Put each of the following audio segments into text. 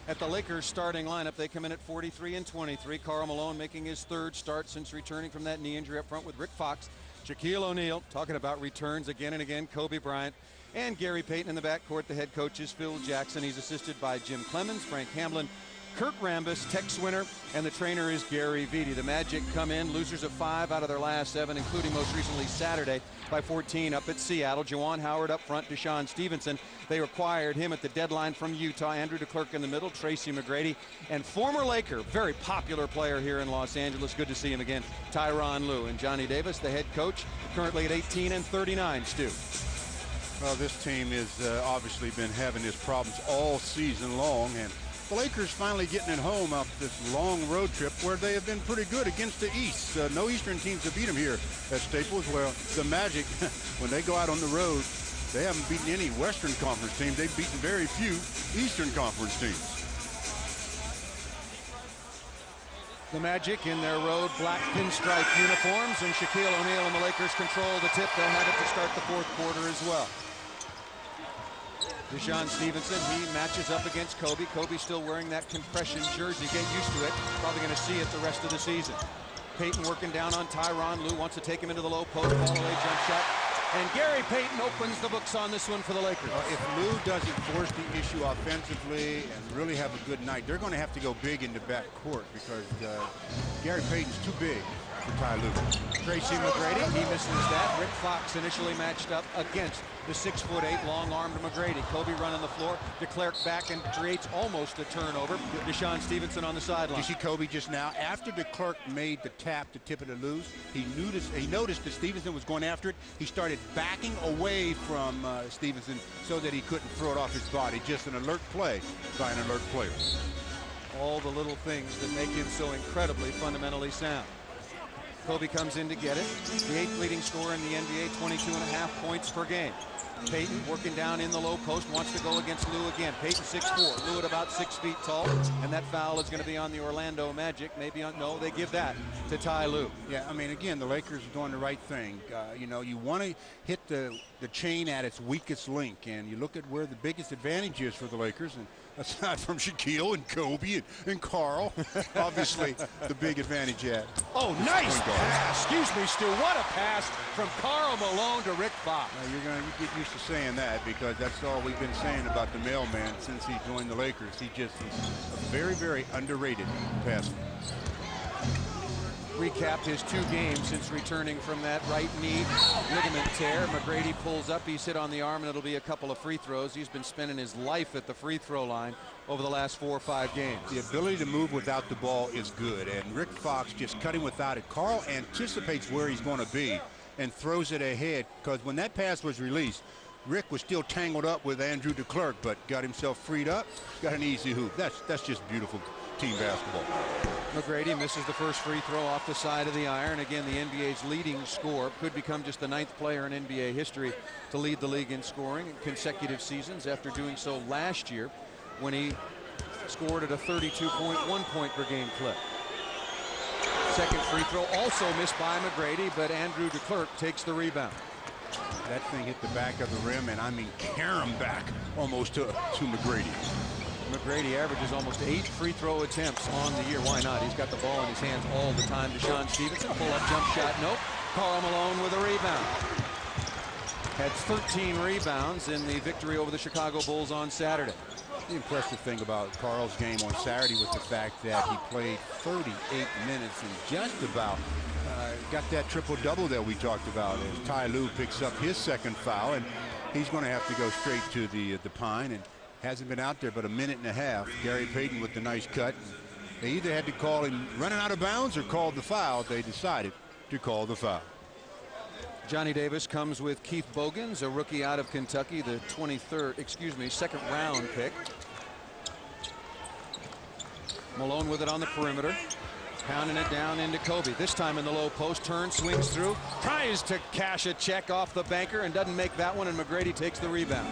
at the Lakers starting lineup. They come in at 43 and 23. Karl Malone making his third start since returning from that knee injury up front with Rick Fox, Shaquille O'Neal, talking about returns again and again, Kobe Bryant, and Gary Payton in the backcourt. The head coach is Phil Jackson. He's assisted by Jim Clemens, Frank Hamlin, Kurt Rambis, Tex Winter, and the trainer is Gary Vitti. The Magic come in losers of 5 out of their last 7, including most recently Saturday by 14 up at Seattle. Juwan Howard up front, Deshaun Stevenson. They acquired him at the deadline from Utah. Andrew DeClercq in the middle, Tracy McGrady, and former Laker, very popular player here in Los Angeles. Good to see him again, Tyronn Lue. And Johnny Davis, the head coach, currently at 18 and 39, Stu. Well, this team has obviously been having his problems all season long, and the Lakers finally getting it home after this long road trip where they have been pretty good against the East. No Eastern teams have beat them here at Staples. Well, the Magic, when they go out on the road, they haven't beaten any Western Conference teams. They've beaten very few Eastern Conference teams. The Magic in their road black pinstripe uniforms, and Shaquille O'Neal and the Lakers control the tip. They'll have it to start the fourth quarter as well. Deshaun Stevenson, he matches up against Kobe. Kobe's still wearing that compression jersey. Get used to it. Probably going to see it the rest of the season. Payton working down on Tyronn Lue, wants to take him into the low post, fall away jump shot. And Gary Payton opens the books on this one for the Lakers. If Lue doesn't force the issue offensively and really have a good night, they're going to have to go big in the backcourt because Gary Payton's too big for Ty Lue. Tracy McGrady, he misses that. Rick Fox initially matched up against the 6'8" long-armed McGrady. Kobe running the floor. DeClercq back and creates almost a turnover. Deshaun Stevenson on the sideline. You see Kobe just now, after DeClercq made the tap to tip it to Lue, he noticed that Stevenson was going after it. He started backing away from Stevenson so that he couldn't throw it off his body. Just an alert play by an alert player. All the little things that make him so incredibly fundamentally sound. Kobe comes in to get it. The 8th leading scorer in the NBA, 22.5 points per game. Payton working down in the low post, wants to go against Lue again. Payton 6'4", Lue at about 6 feet tall, and that foul is going to be on the Orlando Magic. Maybe on, no, they give that to Ty Lue. Yeah, I mean, again, the Lakers are doing the right thing. You know, you want to hit the chain at its weakest link, and you look at where the biggest advantage is for the Lakers, and aside from Shaquille and Kobe and Karl, obviously the big advantage at. Oh, nice pass. Excuse me, Stu. What a pass from Karl Malone to Rick Fox. Now, you're going to get used to saying that because that's all we've been saying about the mailman since he joined the Lakers. He just is a very, very underrated passer. Recapped his 2 games since returning from that right knee ligament tear. McGrady pulls up, he's hit on the arm, and it'll be a couple of free throws. He's been spending his life at the free throw line over the last 4 or 5 games. The ability to move without the ball is good, and Rick Fox just cutting without it. Karl anticipates where he's going to be and throws it ahead, because when that pass was released, Rick was still tangled up with Andrew DeClercq, but got himself freed up, got an easy hoop. That's just beautiful team basketball. McGrady misses the first free throw off the side of the iron. Again, the NBA's leading scorer, could become just the 9th player in NBA history to lead the league in scoring in consecutive seasons after doing so last year when he scored at a 32.1 point per game clip. Second free throw also missed by McGrady, but Andrew DeClercq takes the rebound. That thing hit the back of the rim, and I mean carom back almost to McGrady. McGrady averages almost 8 free throw attempts on the year. Why not? He's got the ball in his hands all the time. Deshaun Stevenson, pull-up jump shot, nope. Karl Malone with a rebound. Had 13 rebounds in the victory over the Chicago Bulls on Saturday. The impressive thing about Karl's game on Saturday was the fact that he played 38 minutes and just about got that triple-double that we talked about as Ty Lue picks up his second foul, and he's going to have to go straight to the Pine, and hasn't been out there but a minute and a half. Gary Payton with the nice cut. They either had to call him running out of bounds or called the foul. They decided to call the foul. Johnny Davis comes with Keith Bogans, a rookie out of Kentucky, the 2nd round pick. Malone with it on the perimeter, pounding it down into Kobe. This time in the low post, turns, swings through, tries to cash a check off the banker and doesn't make that one, and McGrady takes the rebound.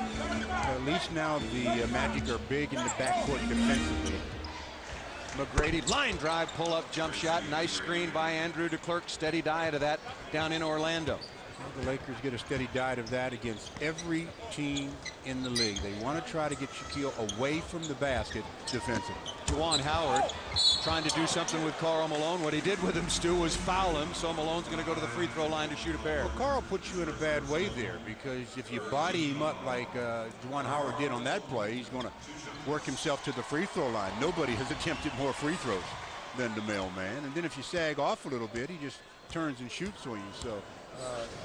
At least now the Magic are big in the backcourt defensively. McGrady, line drive, pull-up jump shot, nice screen by Andrew DeClercq, steady diet of that down in Orlando. The Lakers get a steady diet of that against every team in the league. They want to try to get Shaquille away from the basket defensively. Juwan Howard trying to do something with Karl Malone. What he did with him, Stu, was foul him, so Malone's going to go to the free throw line to shoot a pair. Well, Karl puts you in a bad way there, because if you body him up like Juwan Howard did on that play, he's going to work himself to the free throw line. Nobody has attempted more free throws than the mailman. And then if you sag off a little bit, he just turns and shoots on you. So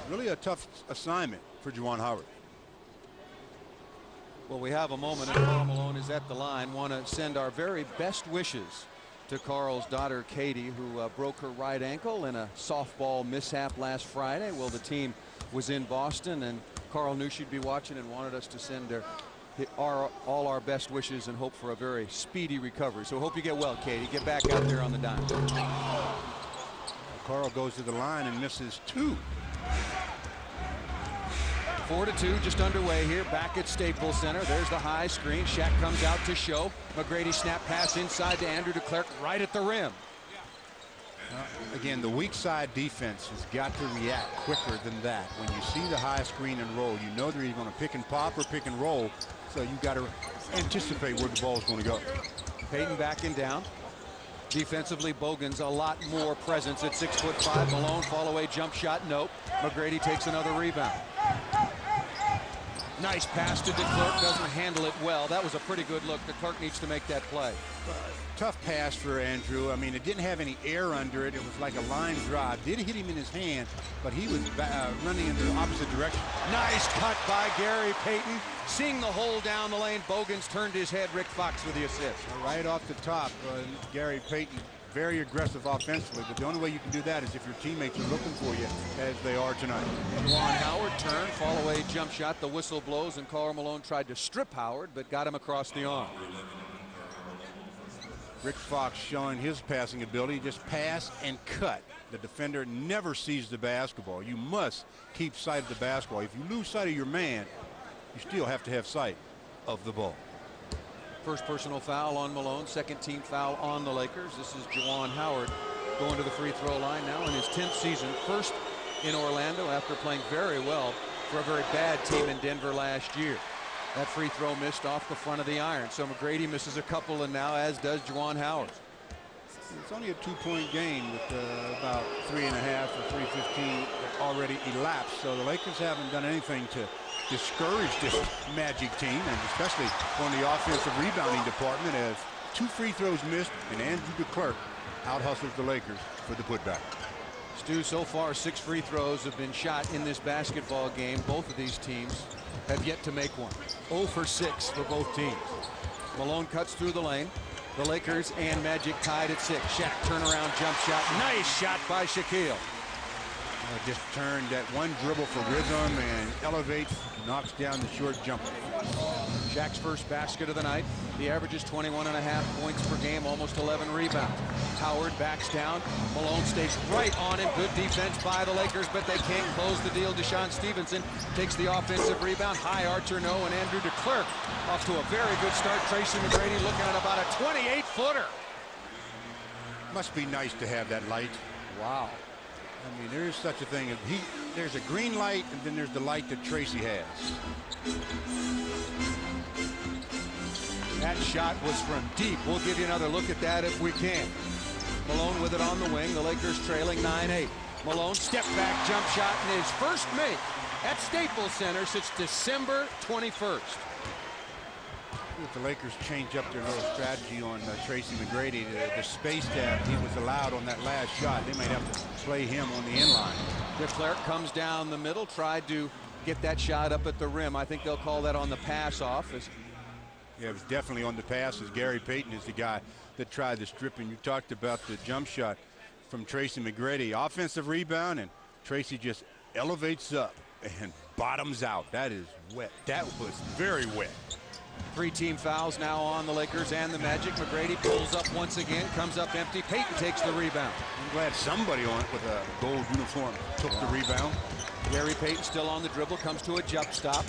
really a tough assignment for Juwan Howard. Well, we have a moment, and Karl Malone is at the line. Want to send our very best wishes to Karl's daughter, Katie, who broke her right ankle in a softball mishap last Friday. Well, the team was in Boston, and Karl knew she'd be watching and wanted us to send her all our best wishes and hope for a very speedy recovery. So hope you get well, Katie. Get back out there on the dime. Karl goes to the line and misses 2. 4-2 just underway here back at Staples Center. There's the high screen. Shaq comes out to show. McGrady snap pass inside to Andrew DeClercq right at the rim. Again, the weak side defense has got to react quicker than that. When you see the high screen and roll, you know they're either going to pick and pop or pick and roll. So you got to anticipate where the ball is going to go. Payton backing down. Defensively, Bogan's a lot more presence at 6'5". Malone fall away jump shot. Nope. McGrady takes another rebound. Nice pass to DeClercq. Doesn't handle it well. That was a pretty good look. DeClercq needs to make that play. Tough pass for Andrew. I mean, it didn't have any air under it. It was like a line drive. Did hit him in his hand, but he was running in the opposite direction. Nice cut by Gary Payton. Seeing the hole down the lane, Bogans turned his head. Rick Fox with the assist. Right off the top, Gary Payton, very aggressive offensively, but the only way you can do that is if your teammates are looking for you, as they are tonight. Juwan Howard turn, fall away jump shot. The whistle blows, and Karl Malone tried to strip Howard, but got him across the arm. Rick Fox showing his passing ability. Just pass and cut. The defender never sees the basketball. You must keep sight of the basketball. If you lose sight of your man, you still have to have sight of the ball. First personal foul on Malone. Second team foul on the Lakers. This is Juwan Howard going to the free throw line now in his 10th season. First in Orlando after playing very well for a very bad team in Denver last year. That free throw missed off the front of the iron. So McGrady misses a couple, and now as does Juwan Howard. It's only a 2-point game with about 3.5 or 3:15 already elapsed. So the Lakers haven't done anything to discourage this Magic team, and especially on the offensive rebounding department, as 2 free throws missed, and Andrew DeClercq out-hustles the Lakers for the putback. Stu, so far 6 free throws have been shot in this basketball game. Both of these teams have yet to make one. 0 for 6 for both teams. Malone cuts through the lane. The Lakers and Magic tied at 6. Shaq turnaround jump shot. Nice shot by Shaquille. Just turned that one dribble for rhythm and elevates, knocks down the short jumper. Shaq's first basket of the night. He averages 21.5 points per game, almost 11 rebounds. Howard backs down. Malone stays right on him. Good defense by the Lakers, but they can't close the deal. Deshaun Stevenson takes the offensive rebound. High archer no, and Andrew DeClercq off to a very good start. Tracy McGrady looking at about a 28-footer. Must be nice to have that light. Wow. I mean, there is such a thing as there's a green light, and then there's the light that Tracy has. That shot was from deep. We'll give you another look at that if we can. Malone with it on the wing. The Lakers trailing 9-8. Malone step back jump shot in his first make at Staples Center since December 21st. If the Lakers change up their little strategy on Tracy McGrady, the space that he was allowed on that last shot, they might have to play him on the inline. DeClercq comes down the middle, tried to get that shot up at the rim. I think they'll call that on the pass off. Yeah, it was definitely on the pass, as Gary Payton is the guy that tried the stripping. You talked about the jump shot from Tracy McGrady. Offensive rebound, and Tracy just elevates up and bottoms out. That is wet. That was very wet. 3 team fouls now on the Lakers and the Magic. McGrady pulls up once again, comes up empty. Payton takes the rebound. I'm glad somebody on it with a gold uniform took the rebound. Gary Payton still on the dribble, comes to a jump stop.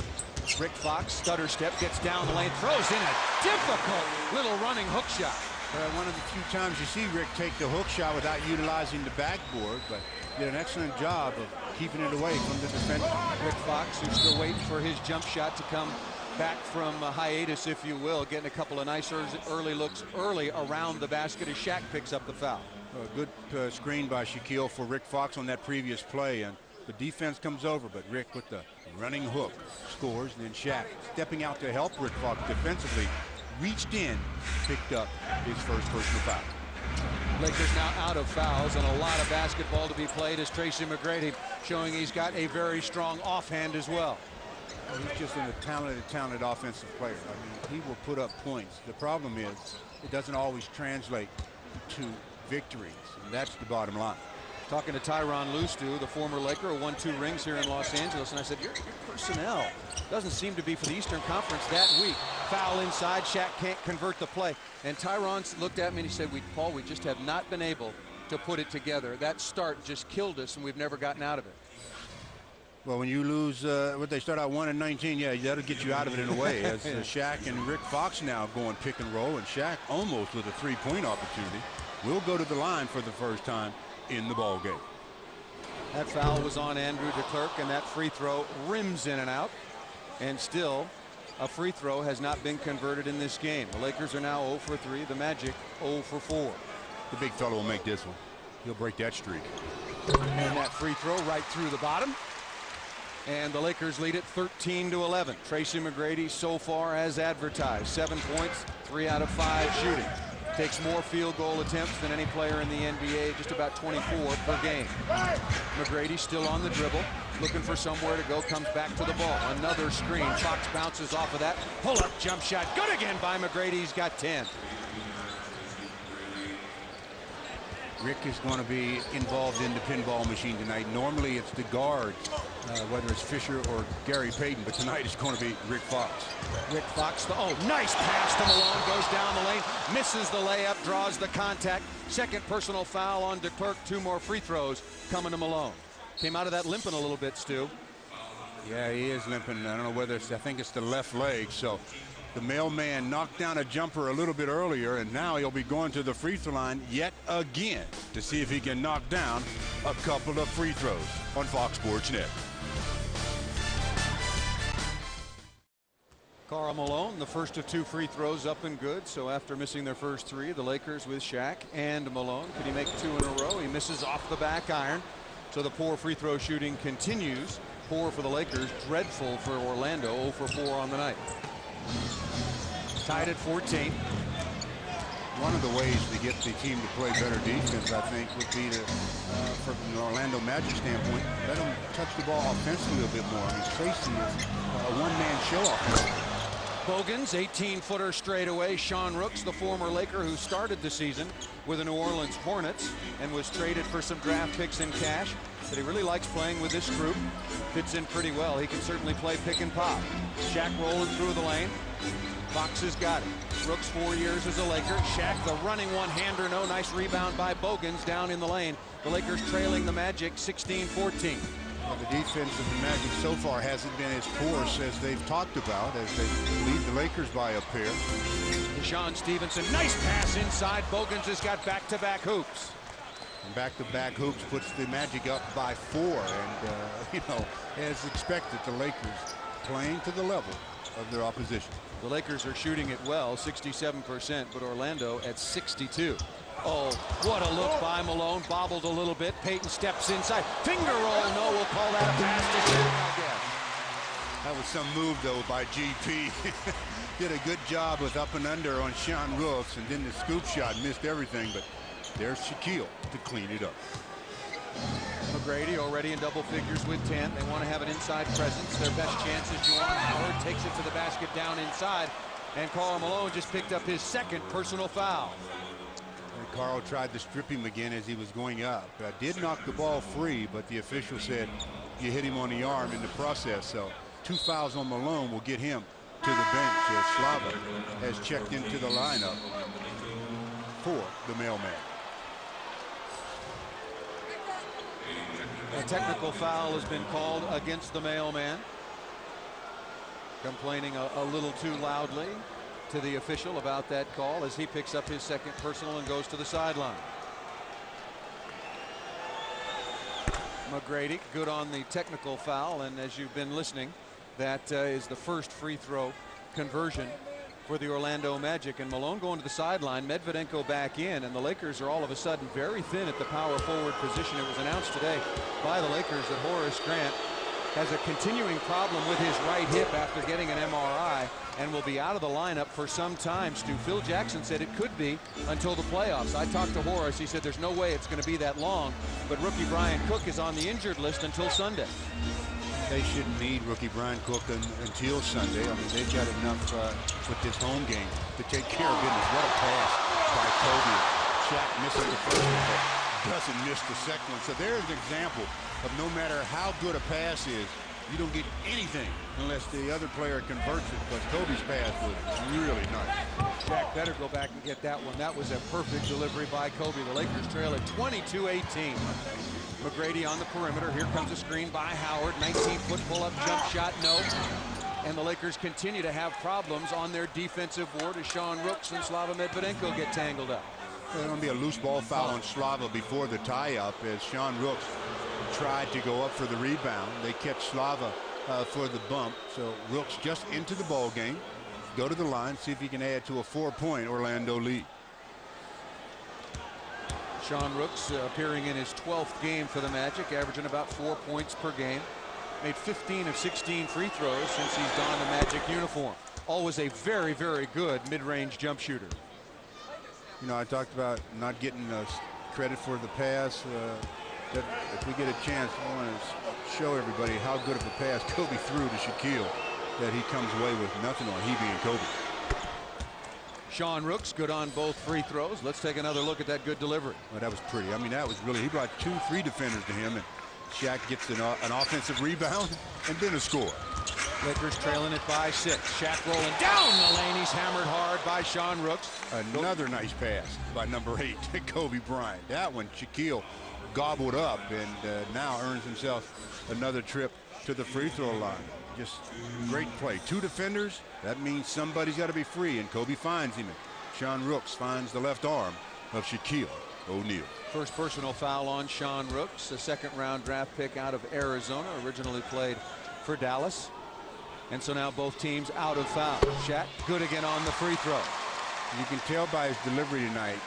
Rick Fox, stutter step, gets down the lane, throws in a difficult little running hook shot. One of the few times you see Rick take the hook shot without utilizing the backboard, but did an excellent job of keeping it away from the defender. Rick Fox, who's still waiting for his jump shot to come back from a hiatus, if you will, getting a couple of nice early looks early around the basket as Shaq picks up the foul. A good screen by Shaquille for Rick Fox on that previous play, and the defense comes over, but Rick with the running hook scores, and then Shaq stepping out to help Rick Fox defensively, reached in, picked up his first personal foul. Lakers now out of fouls and a lot of basketball to be played as Tracy McGrady showing he's got a very strong offhand as well. He's just a talented offensive player. I mean, he will put up points. The problem is it doesn't always translate to victories, and that's the bottom line. Talking to Tyronn Lue, Stu, the former Laker who won 2 rings here in Los Angeles, and I said, your personnel doesn't seem to be for the Eastern Conference that weak. Foul inside, Shaq can't convert the play. And Tyronn looked at me and he said, Paul, we just have not been able to put it together. That start just killed us, and we've never gotten out of it. Well, when you lose, what they start out 1-19, yeah, that'll get you out of it in a way. As Shaq and Rick Fox now going pick and roll, and Shaq almost with a 3-point opportunity will go to the line for the first time in the ball game. That foul was on Andrew DeClercq, and that free throw rims in and out, and still a free throw has not been converted in this game. The Lakers are now 0 for 3, the Magic 0 for 4. The big fellow will make this one. He'll break that streak. And that free throw right through the bottom, and the Lakers lead it 13-11. Tracy McGrady so far as advertised, 7 points, 3 out of 5 shooting. Takes more field goal attempts than any player in the NBA, just about 24 per game. McGrady still on the dribble, looking for somewhere to go, comes back to the ball. Another screen, Fox bounces off of that. Pull-up jump shot, good again by McGrady, he's got 10. Rick is going to be involved in the pinball machine tonight. Normally it's the guards, whether it's Fisher or Gary Payton, but tonight it's going to be Rick Fox. Rick Fox, nice pass to Malone, goes down the lane, misses the layup, draws the contact. Second personal foul on DeClercq, 2 more free throws coming to Malone. Came out of that limping a little bit, Stu. Yeah, he is limping. I don't know whether I think it's the left leg, so the mailman knocked down a jumper a little bit earlier, and now he'll be going to the free throw line yet again to see if he can knock down a couple of free throws on Fox Sports Net. Karl Malone, the first of 2 free throws up and good. So after missing their first 3, the Lakers with Shaq and Malone. Could he make 2 in a row? He misses off the back iron. So the poor free throw shooting continues. Poor for the Lakers, dreadful for Orlando, 0 for 4 on the night. Tied at 14. One of the ways to get the team to play better defense, I think, would be to, from an Orlando Magic standpoint, let them touch the ball offensively a bit more. I mean, Tracy is a one-man show offensively. Bogans, 18-footer straight away. Sean Rooks, the former Laker who started the season with the New Orleans Hornets and was traded for some draft picks in cash. But he really likes playing with this group. Fits in pretty well. He can certainly play pick and pop. Shaq rolling through the lane. Fox has got it. Rooks 4 years as a Laker. Shaq the running one-hander, no nice rebound by Bogans down in the lane. The Lakers trailing the Magic 16-14. Well, the defense of the Magic so far hasn't been as porous as they've talked about as they lead the Lakers by a pair. Deshaun Stevenson, nice pass inside. Bogans has got back-to-back hoops. And back-to-back hoops puts the Magic up by 4. And, as expected, the Lakers playing to the level of their opposition. The Lakers are shooting it well, 67%, but Orlando at 62. Oh, what a look by Malone. Bobbled a little bit. Payton steps inside. Finger roll. No, we'll call that a pass to Shaq, I guess. That was some move, though, by GP. Did a good job with up and under on Sean Rooks, and then the scoop shot missed everything, but there's Shaquille to clean it up. McGrady already in double figures with 10. They want to have an inside presence. Their best chance is Juwan Howard takes it to the basket down inside, and Karl Malone just picked up his second personal foul. And Karl tried to strip him again as he was going up. Did knock the ball free, but the official said you hit him on the arm in the process. So 2 fouls on Malone will get him to the bench as Slava has checked into the lineup for the mailman. A technical foul has been called against the mailman. Complaining a little too loudly. to the official about that call as he picks up his second personal and goes to the sideline. McGrady good on the technical foul, and as you've been listening, that is the first free throw conversion for the Orlando Magic. And Malone going to the sideline, Medvedenko back in, and the Lakers are all of a sudden very thin at the power forward position. It was announced today by the Lakers that Horace Grant has a continuing problem with his right hip after getting an MRI and will be out of the lineup for some time. Stu, Phil Jackson said it could be until the playoffs. I talked to Horace. He said there's no way it's going to be that long, but rookie Brian Cook is on the injured list until Sunday. They shouldn't need rookie Brian Cook until Sunday. I mean, they've got enough with this home game to take care of business. What a pass by Kobe. Shaq missing the first one, but doesn't miss the second one. So there's an example of no matter how good a pass is, you don't get anything unless the other player converts it, because Kobe's pass was really nice. Shaq better go back and get that one. That was a perfect delivery by Kobe. The Lakers trail at 22-18. McGrady on the perimeter. Here comes a screen by Howard. 19-foot pull-up jump shot, no. And the Lakers continue to have problems on their defensive board as Sean Rooks and Slava Medvedenko get tangled up. There's going to be a loose ball foul on Slava before the tie-up as Sean Rooks tried to go up for the rebound. They catch Slava for the bump. So Rooks just into the ball game. Go to the line, see if he can add to a 4-point Orlando lead. Sean Rooks appearing in his 12th game for the Magic, averaging about 4 points per game. Made 15 of 16 free throws since he's donned the Magic uniform. Always a very, very good mid-range jump shooter. You know, I talked about not getting credit for the pass. That if we get a chance, I want to show everybody how good of a pass Kobe threw to Shaquille that he comes away with nothing on, he being Kobe. Sean Rooks good on both free throws. Let's take another look at that good delivery. Well, that was pretty. I mean, that was really, he brought 2-3 defenders to him, and Shaq gets an offensive rebound and then a score. Lakers trailing it by 6. Shaq rolling down the lane. He's hammered hard by Sean Rooks. Another nice pass by number 8, Kobe Bryant. That one Shaquille gobbled up, and now earns himself another trip to the free throw line. Just great play. 2 defenders. That means somebody's got to be free, and Kobe finds him. Sean Rooks finds the left arm of Shaquille O'Neal. First personal foul on Sean Rooks, a second-round draft pick out of Arizona, originally played for Dallas. And so now both teams out of foul. Shaq good again on the free throw. You can tell by his delivery tonight,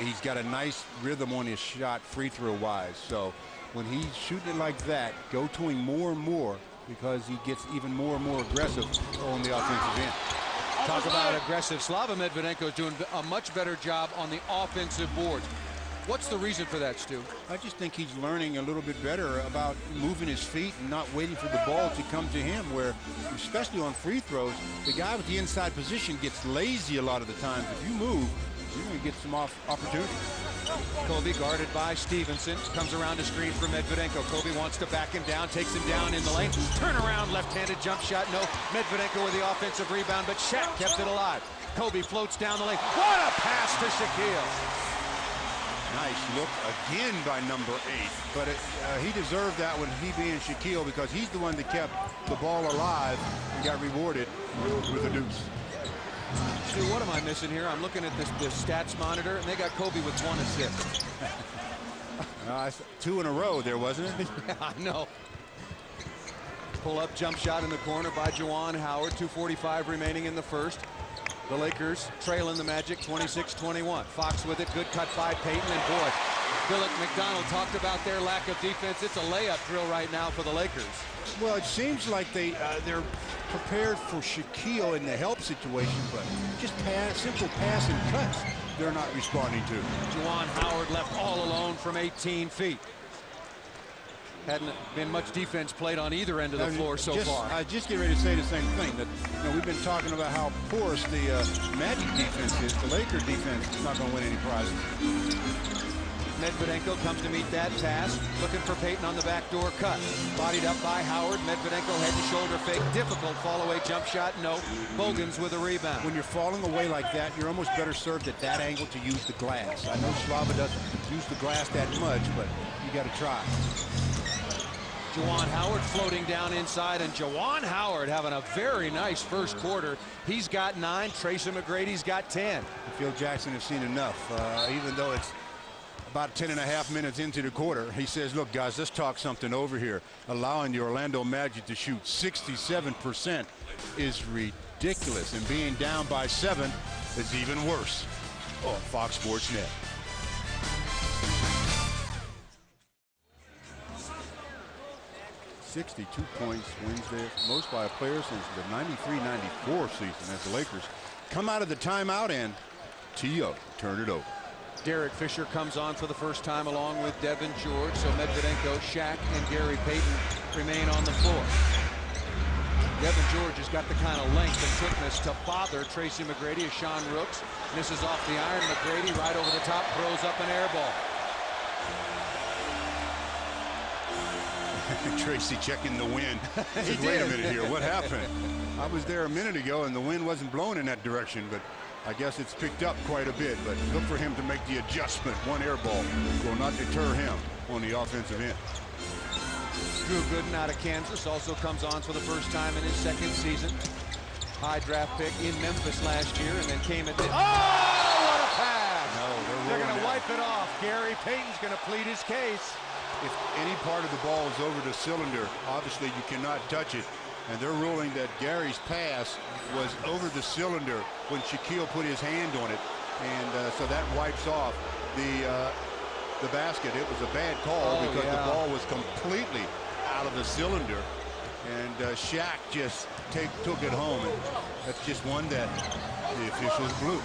he's got a nice rhythm on his shot free throw wise. So when he's shooting it like that, go to him more and more, because he gets even more and more aggressive on the offensive end. Talk about aggressive. Slava Medvedenko is doing a much better job on the offensive boards. What's the reason for that, Stu? I just think he's learning a little bit better about moving his feet and not waiting for the ball to come to him, where, especially on free throws, the guy with the inside position gets lazy a lot of the times. If you move, you're going to get some opportunities. Kobe guarded by Stevenson. Comes around to screen for Medvedenko. Kobe wants to back him down, takes him down in the lane. Turn around, left-handed jump shot. No. Medvedenko with the offensive rebound, but Shaq kept it alive. Kobe floats down the lane. What a pass to Shaquille. Nice look again by number 8. But he deserved that one, he being Shaquille, because he's the one that kept the ball alive and got rewarded with a deuce. Stu, what am I missing here? I'm looking at this stats monitor, and they got Kobe with 1 assist. 2 in a row there, wasn't it? Yeah, I know. Pull-up jump shot in the corner by Juwan Howard. 2:45 remaining in the first. The Lakers trailing the Magic 26-21. Fox with it. Good cut by Payton. And boy, Philip McDonald talked about their lack of defense. It's a layup drill right now for the Lakers. Well, it seems like they're prepared for Shaquille in the help situation, but just simple pass and cuts they're not responding to. Juwan Howard left all alone from 18 feet. Hadn't been much defense played on either end of the floor so far. I just get ready to say the same thing, that we've been talking about how porous the Magic defense is. The Lakers defense is not going to win any prizes. Medvedenko comes to meet that pass, looking for Payton on the backdoor cut. Bodied up by Howard. Medvedenko head and shoulder fake. Difficult fall-away jump shot. No. Bogans with a rebound. When you're falling away like that, you're almost better served at that angle to use the glass. I know Slava doesn't use the glass that much, but you got to try. Juwan Howard floating down inside, and Juwan Howard having a very nice first quarter. He's got 9. Tracy McGrady's got 10. Phil Jackson has seen enough, even though it's about 10.5 minutes into the quarter. He says, look, guys, let's talk something over here. Allowing the Orlando Magic to shoot 67% is ridiculous, and being down by 7 is even worse. On Fox Sports Net. .62 points wins the most by a player since the 93-94 season as the Lakers come out of the timeout and T.O. turn it over. Derek Fisher comes on for the first time along with Devin George. So Medvedenko, Shaq, and Gary Payton remain on the floor. Devin George has got the kind of length and quickness to bother Tracy McGrady as Sean Rooks misses off the iron. McGrady right over the top, throws up an air ball. Tracy checking the wind. Says, wait a minute here, what happened? I was there a minute ago and the wind wasn't blowing in that direction, but I guess it's picked up quite a bit. But look for him to make the adjustment. One air ball will not deter him on the offensive end. Drew Gooden out of Kansas also comes on for the first time in his second season. High draft pick in Memphis last year, and then came at the... Oh, what a pass! No, they're going to wipe it off. Gary Payton's going to plead his case. If any part of the ball is over the cylinder, obviously you cannot touch it. And they're ruling that Gary's pass was over the cylinder when Shaquille put his hand on it. And so that wipes off the basket. It was a bad call because the ball was completely out of the cylinder. And Shaq just took it home. And that's just one that the officials blew.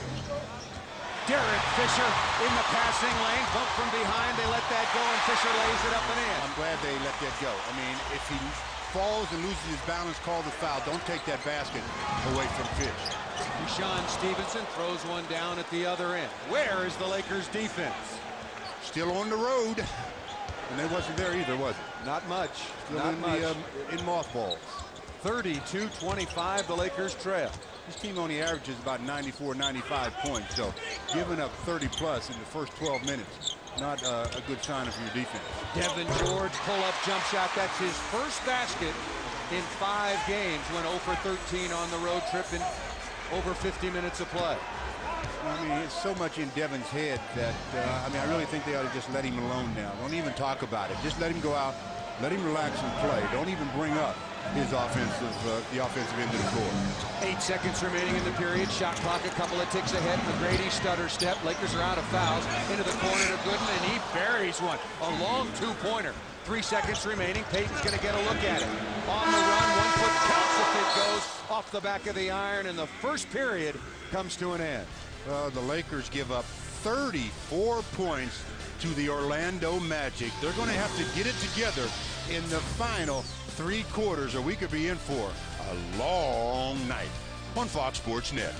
Derek Fisher in the passing lane, bump from behind. They let that go, and Fisher lays it up and in. I'm glad they let that go. I mean, if he falls and loses his balance, call the foul. Don't take that basket away from Fish. Deshaun Stevenson throws one down at the other end. Where is the Lakers defense? Still on the road. And they wasn't there either, was it? Not much. Still Not in much. In mothballs. 32-25, the Lakers trail. This team only averages about 94, 95 points. So giving up 30-plus in the first 12 minutes, not a good sign of your defense. Devin George pull-up jump shot. That's his first basket in 5 games. Went 0 for 13 on the road trip in over 50 minutes of play. I mean, it's so much in Devin's head that, I mean, I really think they ought to just let him alone now. Don't even talk about it. Just let him go out, let him relax and play. Don't even bring up his the offensive end of the floor. 8 seconds remaining in the period. Shot clock a couple of ticks ahead. McGrady stutter step. Lakers are out of fouls. Into the corner to Gooden, and he buries one. A long 2-pointer. 3 seconds remaining. Payton's going to get a look at it. On the run, 1 foot counts if it goes off the back of the iron, and the first period comes to an end. The Lakers give up 34 points to the Orlando Magic. They're going to have to get it together in the final 3 quarters, or we could be in for a long night on Fox Sports Net.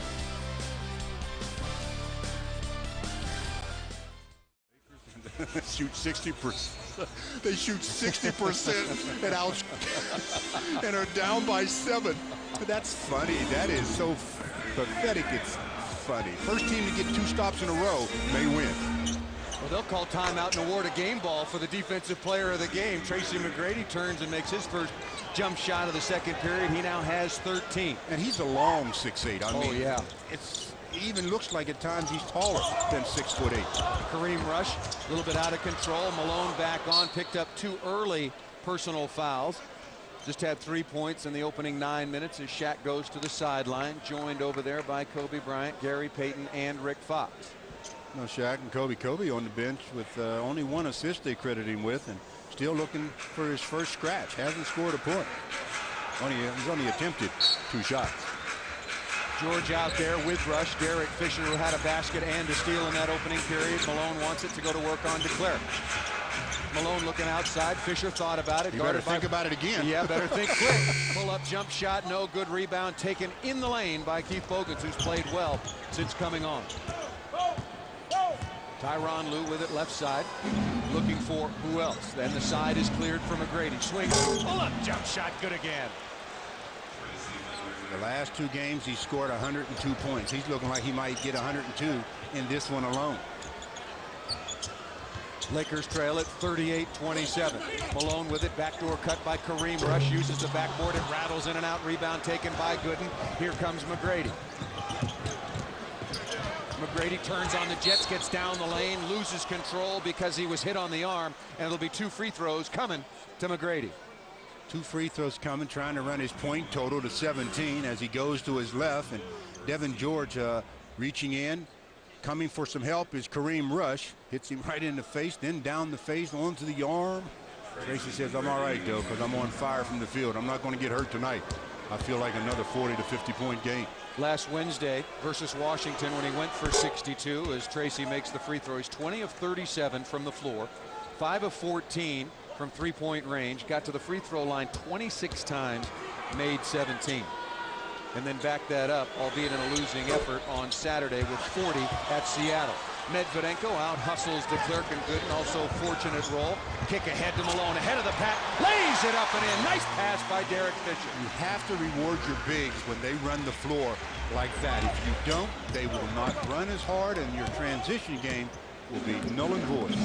Shoot 60%. They shoot 60% and are down by 7. That's funny. That is so pathetic. It's funny. First team to get 2 stops in a row may win. Well, they'll call timeout and award a game ball for the defensive player of the game. Tracy McGrady turns and makes his first jump shot of the second period. He now has 13. And he's a long 6'8". I mean, yeah. It even looks like at times he's taller than 6'8". Kareem Rush, a little bit out of control. Malone back on, picked up 2 early personal fouls. Just had 3 points in the opening 9 minutes as Shaq goes to the sideline, joined over there by Kobe Bryant, Gary Payton, and Rick Fox. No, Shaq and Kobe on the bench with only 1 assist they credit him with, and still looking for his first scratch. Hasn't scored a point. He's only attempted 2 shots. George out there with Rush. Derek Fisher, who had a basket and a steal in that opening period. Malone wants it to go to work on DeClaire. Malone looking outside. Fisher thought about it. You better think about it again. Yeah, better think quick. Pull-up jump shot, no good. Rebound taken in the lane by Keith Bogans, who's played well since coming on. Tyronn Lue with it left side, looking for who else. Then the side is cleared for McGrady. Swings, pull-up jump shot, good again. The last 2 games, he scored 102 points. He's looking like he might get 102 in this one alone. Lakers trail at 38-27. Malone with it, backdoor cut by Kareem Rush, uses the backboard, it rattles in and out, rebound taken by Gooden. Here comes McGrady. McGrady turns on the Jets, gets down the lane, loses control because he was hit on the arm, and it'll be 2 free throws coming to McGrady. 2 free throws coming, trying to run his point total to 17 as he goes to his left, and Devin George reaching in. Coming for some help is Kareem Rush. Hits him right in the face, then down the face, onto the arm. Tracy says, I'm all right, though, because I'm on fire from the field. I'm not going to get hurt tonight. I feel like another 40 to 50-point game. Last Wednesday versus Washington when he went for 62, as Tracy makes the free throws, 20 of 37 from the floor, 5 of 14 from three-point range, got to the free throw line 26 times, made 17. And then back that up, albeit in a losing effort, on Saturday with 40 at Seattle. Medvedenko out hustles DeClercq and Gooden, also fortunate roll. Kick ahead to Malone, ahead of the pack, lays it up and in. Nice pass by Derek Fisher. You have to reward your bigs when they run the floor like that. If you don't, they will not run as hard, and your transition game will be null and void.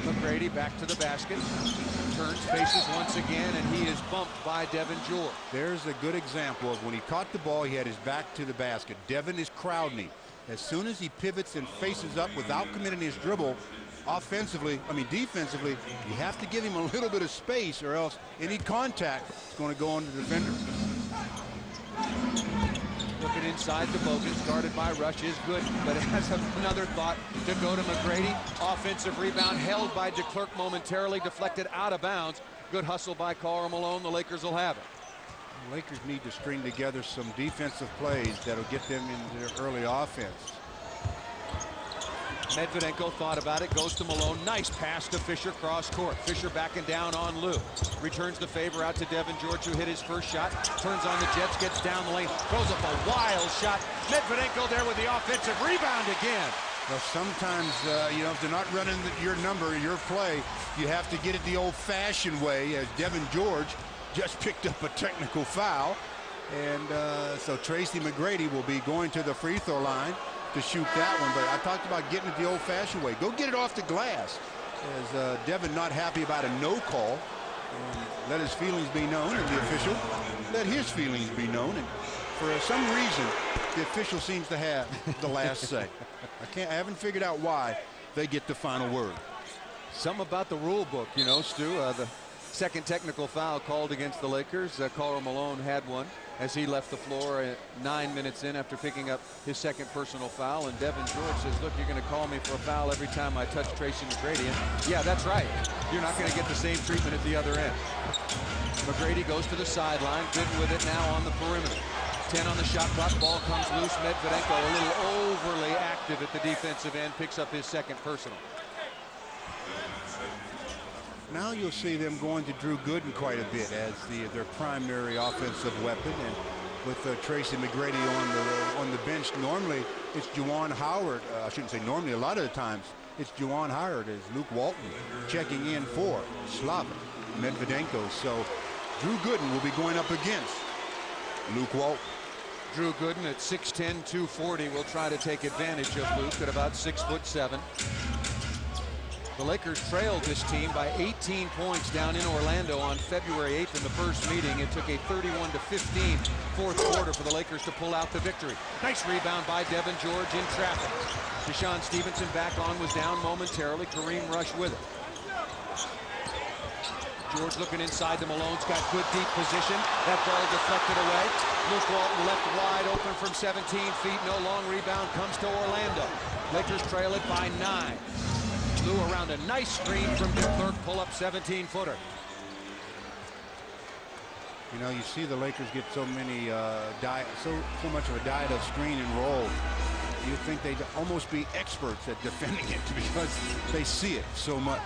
McGrady back to the basket, turns, faces once again, and he is bumped by Devin George. There's a good example of when he caught the ball, he had his back to the basket. Devin is crowding him. As soon as he pivots and faces up without committing his dribble, defensively, you have to give him a little bit of space, or else any contact is going to go on the defender. Looking inside to Bogut, guarded by Rush, is good, but has another thought to go to McGrady. Offensive rebound held by DeClercq momentarily, deflected out of bounds. Good hustle by Karl Malone. The Lakers will have it. The Lakers need to string together some defensive plays that'll get them in their early offense. Medvedenko thought about it, goes to Malone. Nice pass to Fisher, cross court. Fisher backing down on Lou. Returns the favor out to Devin George, who hit his first shot. Turns on the Jets, gets down the lane, throws up a wild shot. Medvedenko there with the offensive rebound again. Well, sometimes, if they're not running your number, your play, you have to get it the old-fashioned way, as Devin George just picked up a technical foul. And so Tracy McGrady will be going to the free throw line to shoot that one. But I talked about getting it the old-fashioned way. Go get it off the glass. As Devin not happy about a no call. And let his feelings be known, and the official let his feelings be known. And for some reason, the official seems to have the last say. I haven't figured out why they get the final word. Something about the rule book, Stu. The second technical foul called against the Lakers. Karl Malone had one as he left the floor 9 minutes in after picking up his second personal foul. And Devin George says, look, you're going to call me for a foul every time I touch Tracy McGrady. And yeah, that's right. You're not going to get the same treatment at the other end. McGrady goes to the sideline. Gooden with it now on the perimeter. 10 on the shot clock. Ball comes loose. Medvedenko a little overly active at the defensive end. Picks up his second personal. Now you'll see them going to Drew Gooden quite a bit as their primary offensive weapon, and with Tracy McGrady on the bench. Normally it's Juwan Howard. I shouldn't say normally. A lot of the times it's Juwan Howard as Luke Walton checking in for Slava Medvedenko. So Drew Gooden will be going up against Luke Walton. Drew Gooden at 6'10", 240 will try to take advantage of Luke at about 6'7". The Lakers trailed this team by 18 points down in Orlando on February 8th in the first meeting. It took a 31-15 fourth quarter for the Lakers to pull out the victory. Nice rebound by Devin George in traffic. Deshaun Stevenson back on, was down momentarily. Kareem Rush with it. George looking inside to Malone's got good deep position. That ball deflected away. Luke Walton left wide open from 17 feet. No long rebound comes to Orlando. Lakers trail it by 9. Lou around a nice screen from DeClercq, pull up 17-footer. You see the Lakers get so many so much of a diet of screen and roll. You'd think they'd almost be experts at defending it because they see it so much.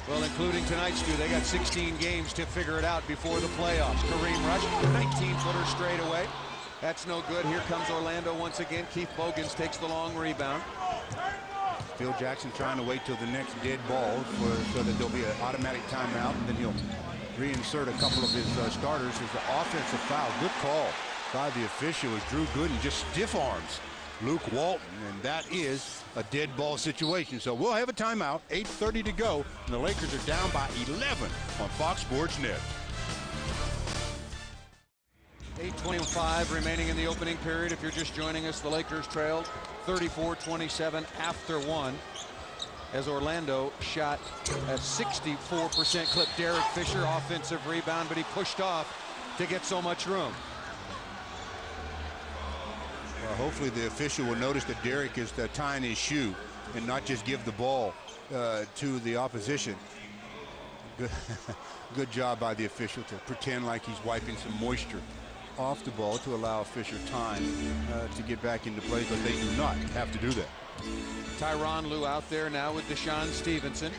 Well, including tonight, Stu, they got 16 games to figure it out before the playoffs. Kareem Rush, 19-footer straight away. That's no good. Here comes Orlando once again. Keith Bogans takes the long rebound. Phil Jackson trying to wait till the next dead ball so that there'll be an automatic timeout, and then he'll reinsert a couple of his starters as the offensive foul. Good call by the official as Drew Gooden just stiff arms Luke Walton, and that is a dead ball situation. So we'll have a timeout, 8:30 to go, and the Lakers are down by 11 on Fox Sports Net. 8:25 remaining in the opening period. If you're just joining us, the Lakers trailed 34-27 after one, as Orlando shot a 64% clip. Derek Fisher, offensive rebound, but he pushed off to get so much room. Well, hopefully the official will notice that Derek is tying his shoe and not just give the ball to the opposition. Good job by the official to pretend like he's wiping some moisture off the ball to allow Fisher time to get back into play, but they do not have to do that. Tyronn Lue out there now with Deshaun Stevenson.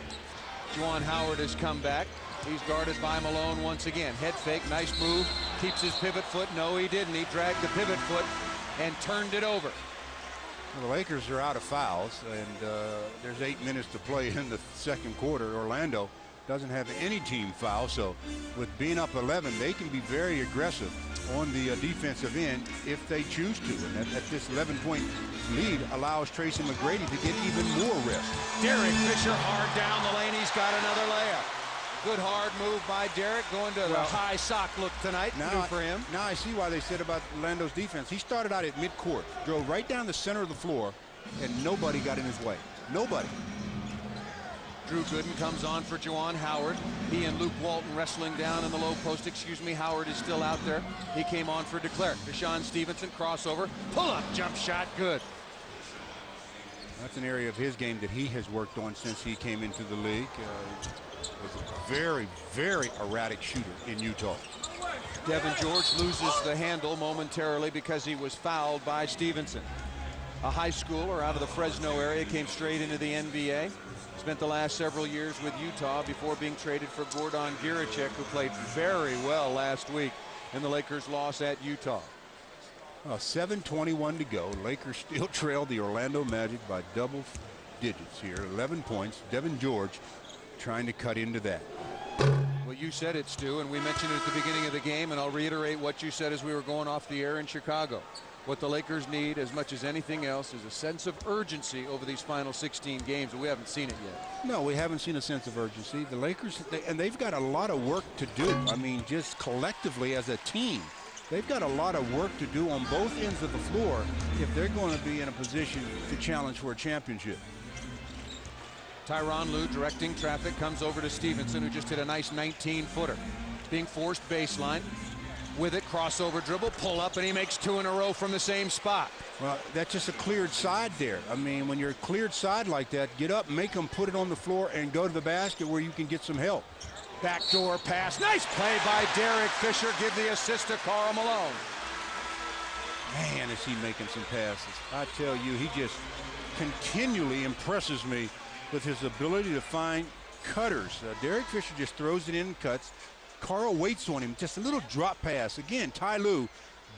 Juwan Howard has come back. He's guarded by Malone once again. Head fake, nice move. Keeps his pivot foot. No, he didn't. He dragged the pivot foot and turned it over. Well, the Lakers are out of fouls, and there's 8 minutes to play in the second quarter. Orlando doesn't have any team foul, so with being up 11, they can be very aggressive on the defensive end if they choose to. And at this 11-point lead allows Tracy McGrady to get even more rest. Derek Fisher hard down the lane. He's got another layup. Good hard move by Derek, going to the high sock look tonight. New for him. Now I see why they said about Orlando's defense. He started out at midcourt, drove right down the center of the floor, and nobody got in his way. Nobody. Drew Gooden comes on for Juwan Howard. He and Luke Walton wrestling down in the low post. Howard is still out there. He came on for DeClercq. Deshaun Stevenson, crossover, pull-up, jump shot, good. That's an area of his game that he has worked on since he came into the league. Was a very, very erratic shooter in Utah. Devin George loses the handle momentarily because he was fouled by Stevenson. A high schooler out of the Fresno area, came straight into the NBA. Spent the last several years with Utah before being traded for Gordon Giricek, who played very well last week in the Lakers' loss at Utah. 7:21 to go. Lakers still trail the Orlando Magic by double digits here. 11 points. Devin George trying to cut into that. Well, you said it, Stu, and we mentioned it at the beginning of the game, and I'll reiterate what you said as we were going off the air in Chicago. What the Lakers need as much as anything else is a sense of urgency over these final 16 games, and we haven't seen it yet. No, we haven't seen a sense of urgency. The Lakers, and they've got a lot of work to do. I mean, just collectively as a team, they've got a lot of work to do on both ends of the floor if they're going to be in a position to challenge for a championship. Tyronn Lue directing traffic, comes over to Stevenson, who just hit a nice 19-footer. Being forced baseline. With it, crossover dribble, pull up, and he makes 2 in a row from the same spot. Well, that's just a cleared side there. I mean, when you're a cleared side like that, get up, make them put it on the floor, and go to the basket where you can get some help. Backdoor pass. Nice play by Derek Fisher. Give the assist to Karl Malone. Man, is he making some passes. I tell you, he just continually impresses me with his ability to find cutters. Derek Fisher just throws it in and cuts. Karl waits on him, just a little drop pass. Again, Ty Lue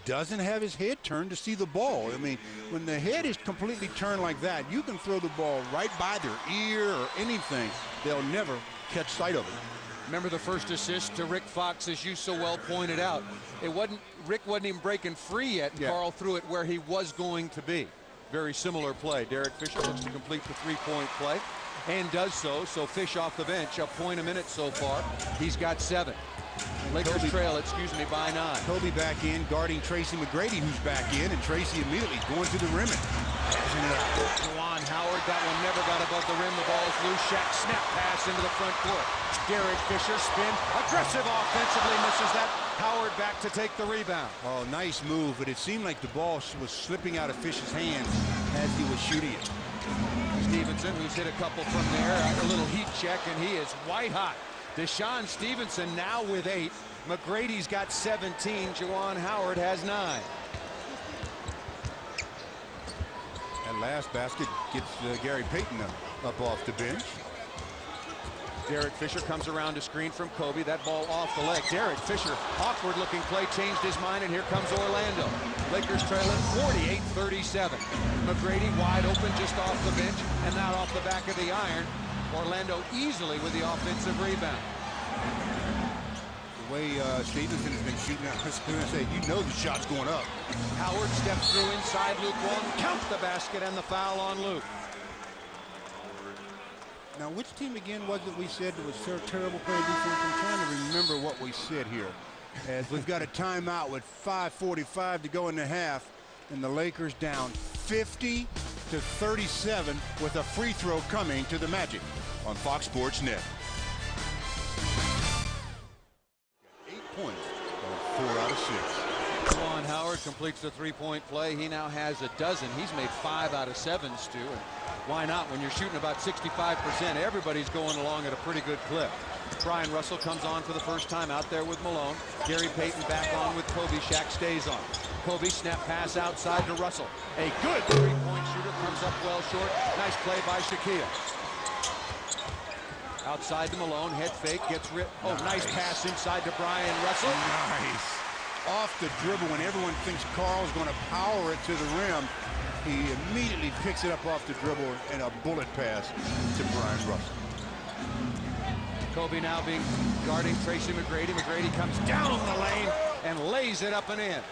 doesn't have his head turned to see the ball. I mean, when the head is completely turned like that, you can throw the ball right by their ear or anything. They'll never catch sight of it. Remember the first assist to Rick Fox, as you so well pointed out. Rick wasn't even breaking free yet. Yeah. Karl threw it where he was going to be. Very similar play. Derek Fisher looks to complete the three-point play and does so. So Fish off the bench, a point a minute so far. He's got 7. Lakers trail, by 9. Kobe back in, guarding Tracy McGrady, who's back in, and Tracy immediately going to the rim. Juwan Howard, that one never got above the rim. The ball is loose. Shaq snap pass into the front court. Derek Fisher spin, aggressive offensively, misses that. Howard back to take the rebound. Oh, nice move, but it seemed like the ball was slipping out of Fisher's hands as he was shooting it. Stevenson, who's hit a couple from there, a little heat check, and he is white hot. Deshaun Stevenson now with 8. McGrady's got 17. Juwan Howard has 9. That last basket gets Gary Payton up off the bench. Derek Fisher comes around to screen from Kobe. That ball off the leg. Derek Fisher, awkward looking play, changed his mind, and here comes Orlando. Lakers trailing 48-37. McGrady wide open just off the bench, and now off the back of the iron. Orlando easily with the offensive rebound. The way Stevenson has been shooting, I was going to say, you know the shot's going up. Howard steps through inside. Luke Walton counts the basket and the foul on Luke. Now, which team again was it we said that was so terrible play defense? I'm trying to remember what we said here. As we've got a timeout with 5:45 to go in the half, and the Lakers down 50 to 37 with a free throw coming to the Magic on Fox Sports Net. 8 points on 4 out of 6. Juwan Howard completes the three-point play. He now has a dozen. He's made 5 out of 7, Stu. And why not? When you're shooting about 65%, everybody's going along at a pretty good clip. Brian Russell comes on for the first time out there with Malone. Gary Payton back on with Kobe. Shaq stays on. Kobe snap pass outside to Russell. A good three-point shooter comes up well short. Nice play by Shaquille. Outside to Malone, head fake, gets ripped. Oh, nice pass inside to Brian Russell. Nice. Off the dribble when everyone thinks Carl's going to power it to the rim. He immediately picks it up off the dribble and a bullet pass to Brian Russell. Kobe now guarding Tracy McGrady. McGrady comes down the lane and lays it up and in.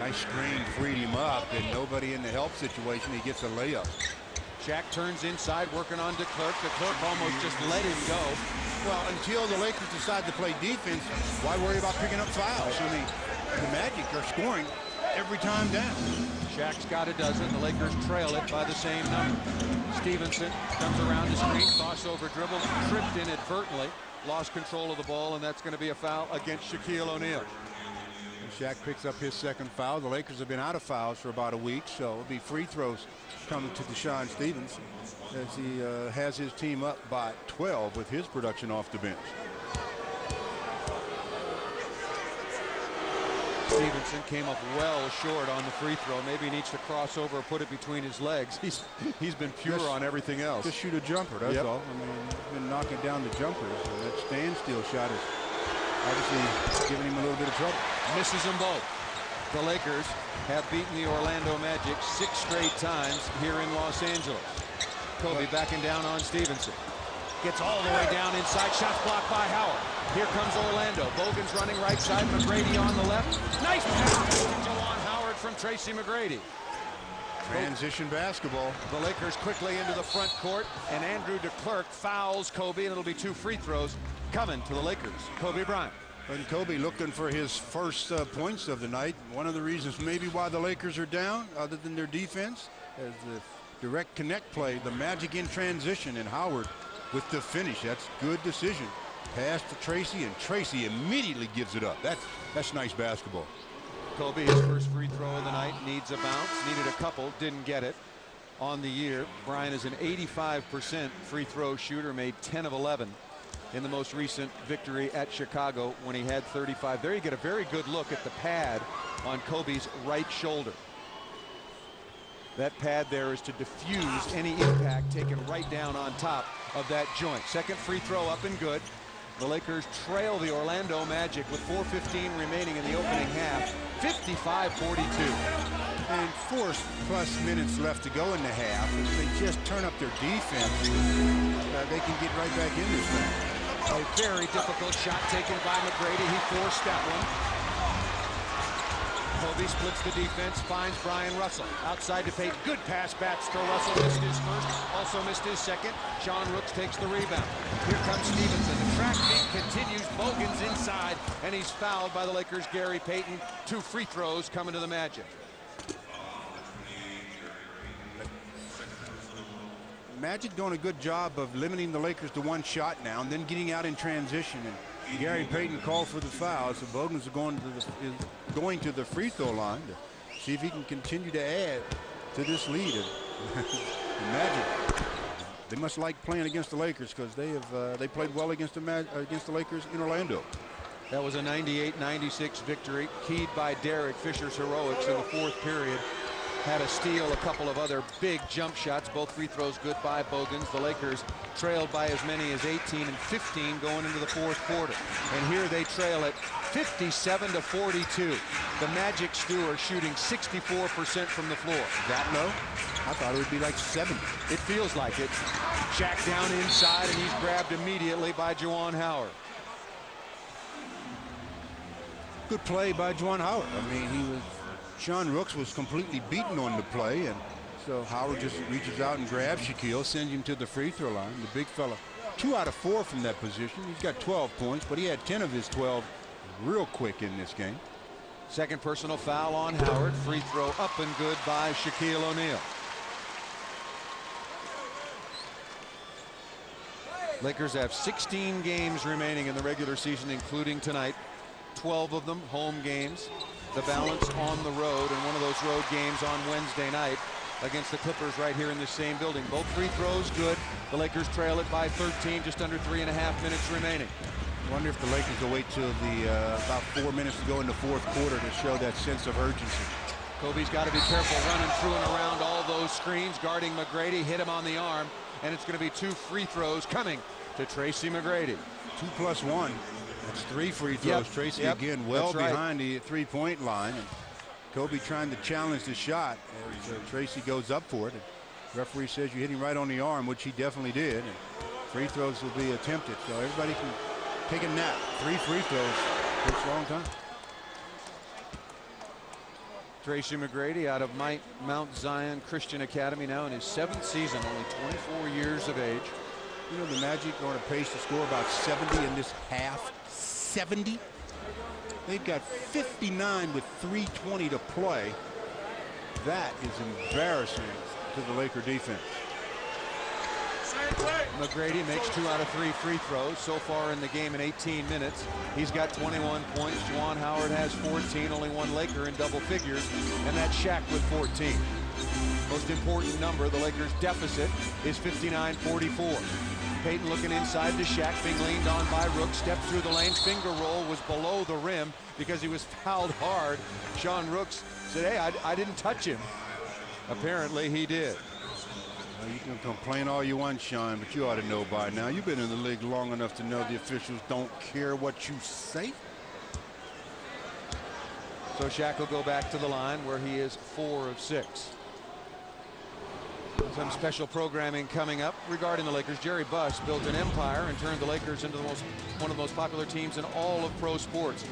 Nice screen, freed him up, and nobody in the help situation. He gets a layup. Shaq turns inside, working on DeClerc. DeClerc almost just let him go. Well, until the Lakers decide to play defense, why worry about picking up fouls? I mean, the Magic are scoring every time down. Shaq's got a dozen. The Lakers trail it by the same number. Stevenson comes around the screen, crossover dribble, tripped inadvertently, lost control of the ball, and that's going to be a foul against Shaquille O'Neal. Shaq picks up his second foul. The Lakers have been out of fouls for about a week, so it'll be free throws coming to DeShawn Stevenson as he has his team up by 12 with his production off the bench. Stevenson came up well short on the free throw. Maybe he needs to cross over or put it between his legs. He's been pure on everything else. Just shoot a jumper, that's all. I mean, he's been knocking down the jumpers. That standstill shot is obviously giving him a little bit of trouble. Misses them both. The Lakers have beaten the Orlando Magic 6 straight times here in Los Angeles. Kobe backing down on Stevenson. Gets all the way down inside. Shots blocked by Howard. Here comes Orlando. Bogan's running right side. McGrady on the left. Nice pass to Juwan Howard from Tracy McGrady. Transition basketball. The Lakers quickly into the front court, and Andrew DeClerc fouls Kobe, and it'll be 2 free throws coming to the Lakers. Kobe Bryant. And Kobe looking for his first points of the night. One of the reasons maybe why the Lakers are down, other than their defense, as the direct connect play, the Magic in transition, and Howard with the finish. That's good decision. Pass to Tracy, and Tracy immediately gives it up. That's nice basketball. Kobe, his first free throw of the night, needs a bounce. Needed a couple, didn't get it on the year. Bryant is an 85% free throw shooter, made 10 of 11 in the most recent victory at Chicago when he had 35. There you get a very good look at the pad on Kobe's right shoulder. That pad there is to diffuse any impact taken right down on top of that joint. Second free throw up and good. The Lakers trail the Orlando Magic with 4:15 remaining in the opening half, 55-42. And 4+ minutes left to go in the half. If they just turn up their defense, they can get right back in this thing. A very difficult shot taken by McGrady. He forced that one. Kobe splits the defense, finds Brian Russell. Outside to Payton. Good pass back to Russell. Missed his first, also missed his second. Sean Rooks takes the rebound. Here comes Stevenson. The track meet continues. Bogan's inside, and he's fouled by the Lakers' Gary Payton. 2 free throws coming to the Magic. Magic doing a good job of limiting the Lakers to 1 shot now and then getting out in transition. And Gary Payton called for the foul, so Bogan's going to the free throw line to see if he can continue to add to this lead. The Magic, they must like playing against the Lakers because they played well against the Lakers in Orlando. That was a 98-96 victory, keyed by Derek Fisher's heroics in the 4th period. Had a steal, a couple of other big jump shots, both free throws good by Bogans. The Lakers trailed by as many as 18 and 15 going into the 4th quarter. And here they trail it 57-42. The Magic, Stu, are shooting 64% from the floor. That low? I thought it would be like 70. It feels like it. Shaq down inside, and he's grabbed immediately by Juwan Howard. good play by Juwan Howard. I mean, Sean Rooks was completely beaten on the play, and so Howard just reaches out and grabs Shaquille, sends him to the free throw line. The big fella, 2 out of 4 from that position. He's got 12 points, but he had 10 of his 12 real quick in this game. Second personal foul on Howard. Free throw up and good by Shaquille O'Neal. Lakers have 16 games remaining in the regular season, including tonight. 12 of them home games. The balance on the road, and one of those road games on Wednesday night against the Clippers right here in the same building. Both free throws good. The Lakers trail it by 13, just under 3.5 minutes remaining. I wonder if the Lakers will wait till about 4 minutes to go in the fourth quarter to show that sense of urgency. Kobe's got to be careful running through and around all those screens, guarding McGrady, hit him on the arm, and it's going to be 2 free throws coming to Tracy McGrady. 2 plus 1. That's 3 free throws. Yep. Tracy Yep. again well That's right. behind the three-point line. And Kobe trying to challenge the shot as Tracy goes up for it. And referee says you're hitting right on the arm, which he definitely did. And free throws will be attempted. So everybody can take a nap. 3 free throws takes a long time. Tracy McGrady out of Mount Zion Christian Academy, now in his 7th season, only 24 years of age. You know, the Magic are on a pace to score about 70 in this half. 70? They've got 59 with 3:20 to play. That is embarrassing to the Laker defense. McGrady makes 2 out of 3 free throws so far in the game in 18 minutes. He's got 21 points. Juwan Howard has 14, only 1 Laker in double figures, and that's Shaq with 14. Most important number, the Lakers deficit is 59-44. Payton looking inside to Shaq, being leaned on by Rooks, steps through the lane, finger roll was below the rim because he was fouled hard. Sean Rooks said, hey, I didn't touch him. Apparently he did. Well, you can complain all you want, Sean, but you ought to know by now. You've been in the league long enough to know the officials don't care what you say. So Shaq will go back to the line where he is 4 of 6. Some special programming coming up regarding the Lakers. Jerry Buss built an empire and turned the Lakers into one of the most popular teams in all of pro sports.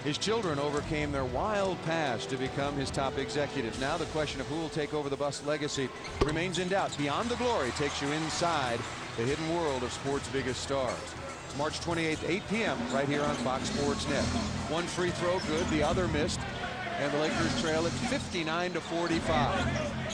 His children overcame their wild past to become his top executives. Now the question of who will take over the Buss legacy remains in doubt. Beyond the Glory takes you inside the hidden world of sports' biggest stars. March 28th, 8 p.m. right here on Fox Sports Net. 1 free throw good, the other missed, and the Lakers trail it 59-45.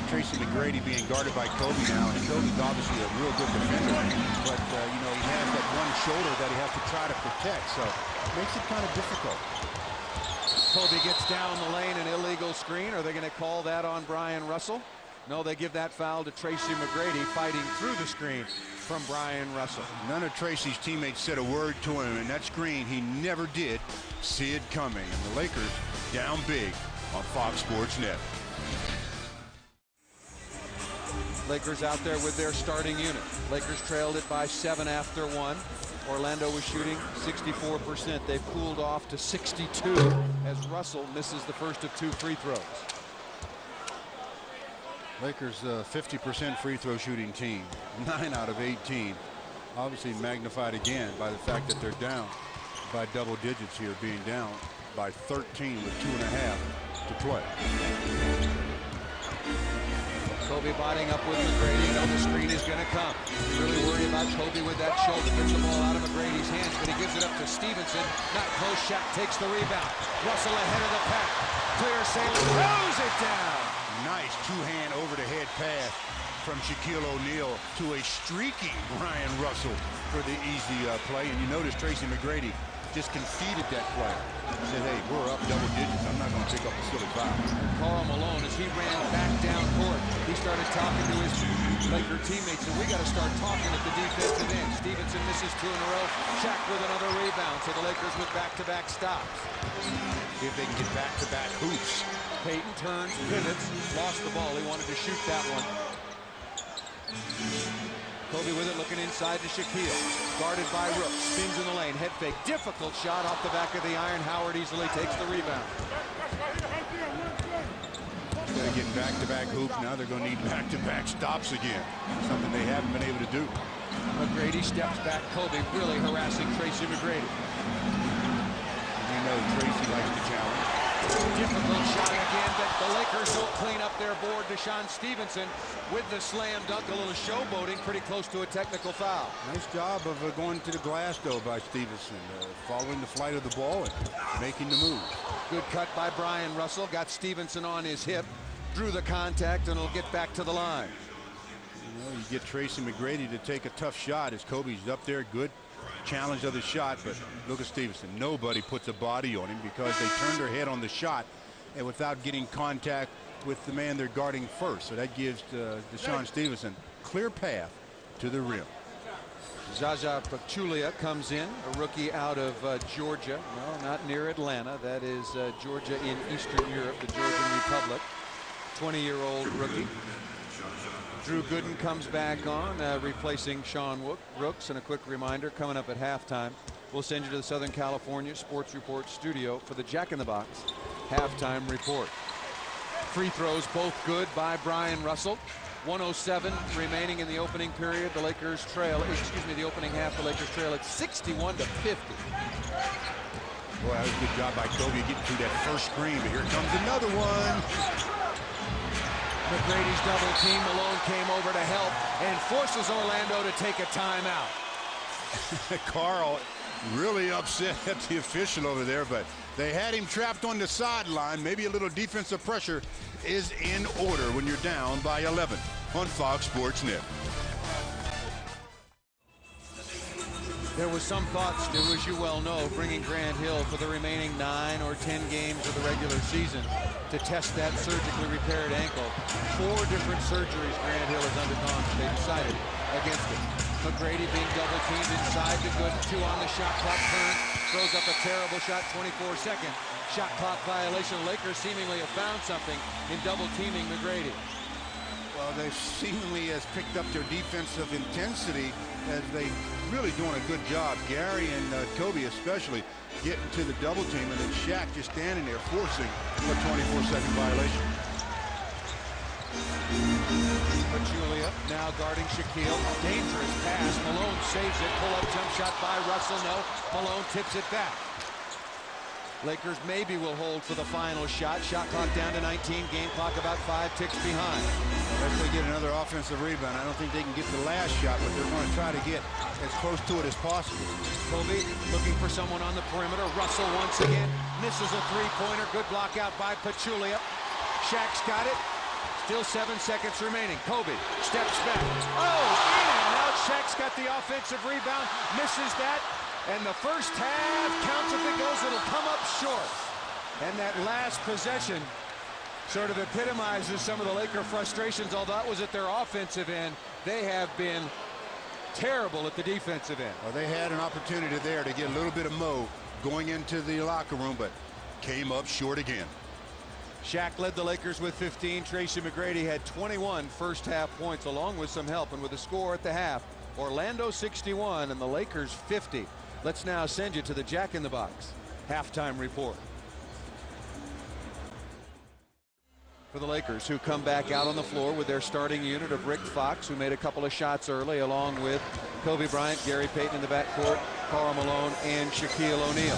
Tracy McGrady being guarded by Kobe now, and Kobe's obviously a real good defender, but you know, he has that one shoulder that he has to try to protect, so it makes it kind of difficult. Kobe gets down the lane, an illegal screen. Are they going to call that on Brian Russell? No, they give that foul to Tracy McGrady, fighting through the screen from Brian Russell. None of Tracy's teammates said a word to him, and that screen he never did see it coming. And the Lakers down big on Fox Sports Net. Lakers out there with their starting unit. Lakers trailed it by 7 after 1. Orlando was shooting 64%. They've cooled off to 62 as Russell misses the first of 2 free throws. Lakers 50% free throw shooting team, 9 out of 18. Obviously magnified again by the fact that they're down by double digits here, being down by 13 with 2.5 to play. Kobe botting up with McGrady. Now the screen is going to come. Really worried about Kobe with that shoulder. Gets the ball out of McGrady's hands, but he gives it up to Stevenson. Not close. Shaq takes the rebound. Russell ahead of the pack. Clear sailing. Throws it down. Nice 2-hand over-the-head pass from Shaquille O'Neal to a streaky Ryan Russell for the easy play. And you notice Tracy McGrady just conceded that play. He said, hey, we're up double digits. I'm not going to pick up a silly foul. Karl Malone, as he ran back down court, he started talking to his Laker teammates, and we got to start talking at the defensive end. Stevenson misses 2 in a row. Shaq with another rebound, so the Lakers with back-to-back stops. See if they can get back-to-back hoops. Payton turns, pivots, lost the ball. He wanted to shoot that one. Kobe with it, looking inside to Shaquille. Guarded by Rooks, spins in the lane, head fake. Difficult shot off the back of the iron. Howard easily takes the rebound. Instead of getting back-to-back hoops, now they're going to need back-to-back stops again. Something they haven't been able to do. McGrady steps back. Kobe really harassing Tracy McGrady. know Tracy likes to challenge. Difficult shot again, but the Lakers don't clean up their board. DeShawn Stevenson with the slam dunk, a little showboating, pretty close to a technical foul. Nice job of going to the glass, though, by Stevenson, following the flight of the ball and making the move. Good cut by Brian Russell, got Stevenson on his hip, drew the contact, and will get back to the line. You know, you get Tracy McGrady to take a tough shot as Kobe's up there. Good challenge of the shot, but look at Stevenson. Nobody puts a body on him because they turn their head on the shot and without getting contact with the man they're guarding first. So that gives DeShawn Stevenson clear path to the rim. Zaza Pachulia comes in, a rookie out of Georgia. No, not near Atlanta. That is Georgia in Eastern Europe, the Georgian Republic. 20-year-old rookie. Drew Gooden comes back on, replacing Sean Rooks. And a quick reminder, coming up at halftime, we'll send you to the Southern California Sports Report studio for the Jack in the Box halftime report. Free throws both good by Brian Russell. 107 remaining in the opening period. The Lakers trail, the opening half, the Lakers trail at 61-50. Boy, that was a good job by Kobe getting through that first screen, but here comes another one. McGrady's double team. Malone came over to help and forces Orlando to take a timeout. Carl really upset at the official over there, but they had him trapped on the sideline. Maybe a little defensive pressure is in order when you're down by 11 on Fox Sports Net. There was some thought, Stu, as you well know, bringing Grant Hill for the remaining 9 or 10 games of the regular season to test that surgically repaired ankle. 4 different surgeries Grant Hill has undergone, so they decided against it. McGrady being double teamed inside to Gooden, 2 on the shot clock, turns, throws up a terrible shot, 24-second shot clock violation. Lakers seemingly have found something in double teaming McGrady. Well, they seemingly has picked up their defensive intensity as they really doing a good job. Gary and Kobe especially getting to the double team, and then Shaq just standing there forcing a 24-second violation. Pachulia now guarding Shaquille. Dangerous pass. Malone saves it. Pull-up jump shot by Russell. No. Malone tips it back. Lakers maybe will hold for the final shot. Shot clock down to 19. Game clock about 5 ticks behind. Unless they get another offensive rebound, I don't think they can get the last shot, but they're going to try to get as close to it as possible. Kobe looking for someone on the perimeter. Russell once again misses a three-pointer. Good block out by Pachulia. Shaq's got it. Still 7 seconds remaining. Kobe steps back. Oh, in and out. Shaq's got the offensive rebound. Misses that. And the first half counts if it goes. It'll come up short. And that last possession sort of epitomizes some of the Laker frustrations. Although that was at their offensive end, they have been terrible at the defensive end. Well, they had an opportunity there to get a little bit of mo going into the locker room, but came up short again. Shaq led the Lakers with 15. Tracy McGrady had 21 first half points along with some help, and with a score at the half, Orlando 61 and the Lakers 50. Let's now send you to the Jack in the Box halftime report. For the Lakers, who come back out on the floor with their starting unit of Rick Fox, who made a couple of shots early, along with Kobe Bryant, Gary Payton in the backcourt, Karl Malone, and Shaquille O'Neal.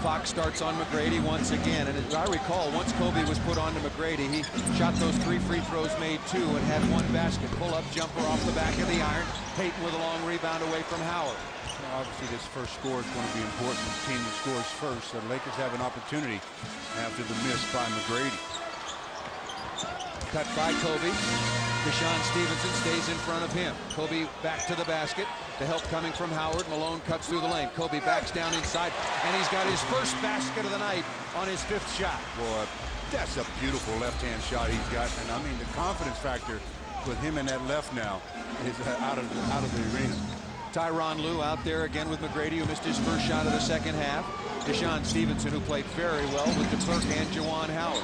Fox starts on McGrady once again, and as I recall, once Kobe was put on to McGrady, he shot those 3 free throws, made 2, and had 1 basket. Pull-up jumper off the back of the iron. Payton with a long rebound away from Howard. Well, obviously, this first score is going to be important. The team that scores first, so the Lakers have an opportunity after the miss by McGrady. Cut by Kobe. DeShawn Stevenson stays in front of him. Kobe back to the basket. The help coming from Howard. Malone cuts through the lane. Kobe backs down inside, and he's got his first basket of the night on his 5th shot. Boy, that's a beautiful left-hand shot he's got, and I mean the confidence factor with him in that left now is out of the arena. Tyronn Lue out there again with McGrady, who missed his first shot of the second half. DeShawn Stevenson, who played very well with DeClerc and Juwan Howard.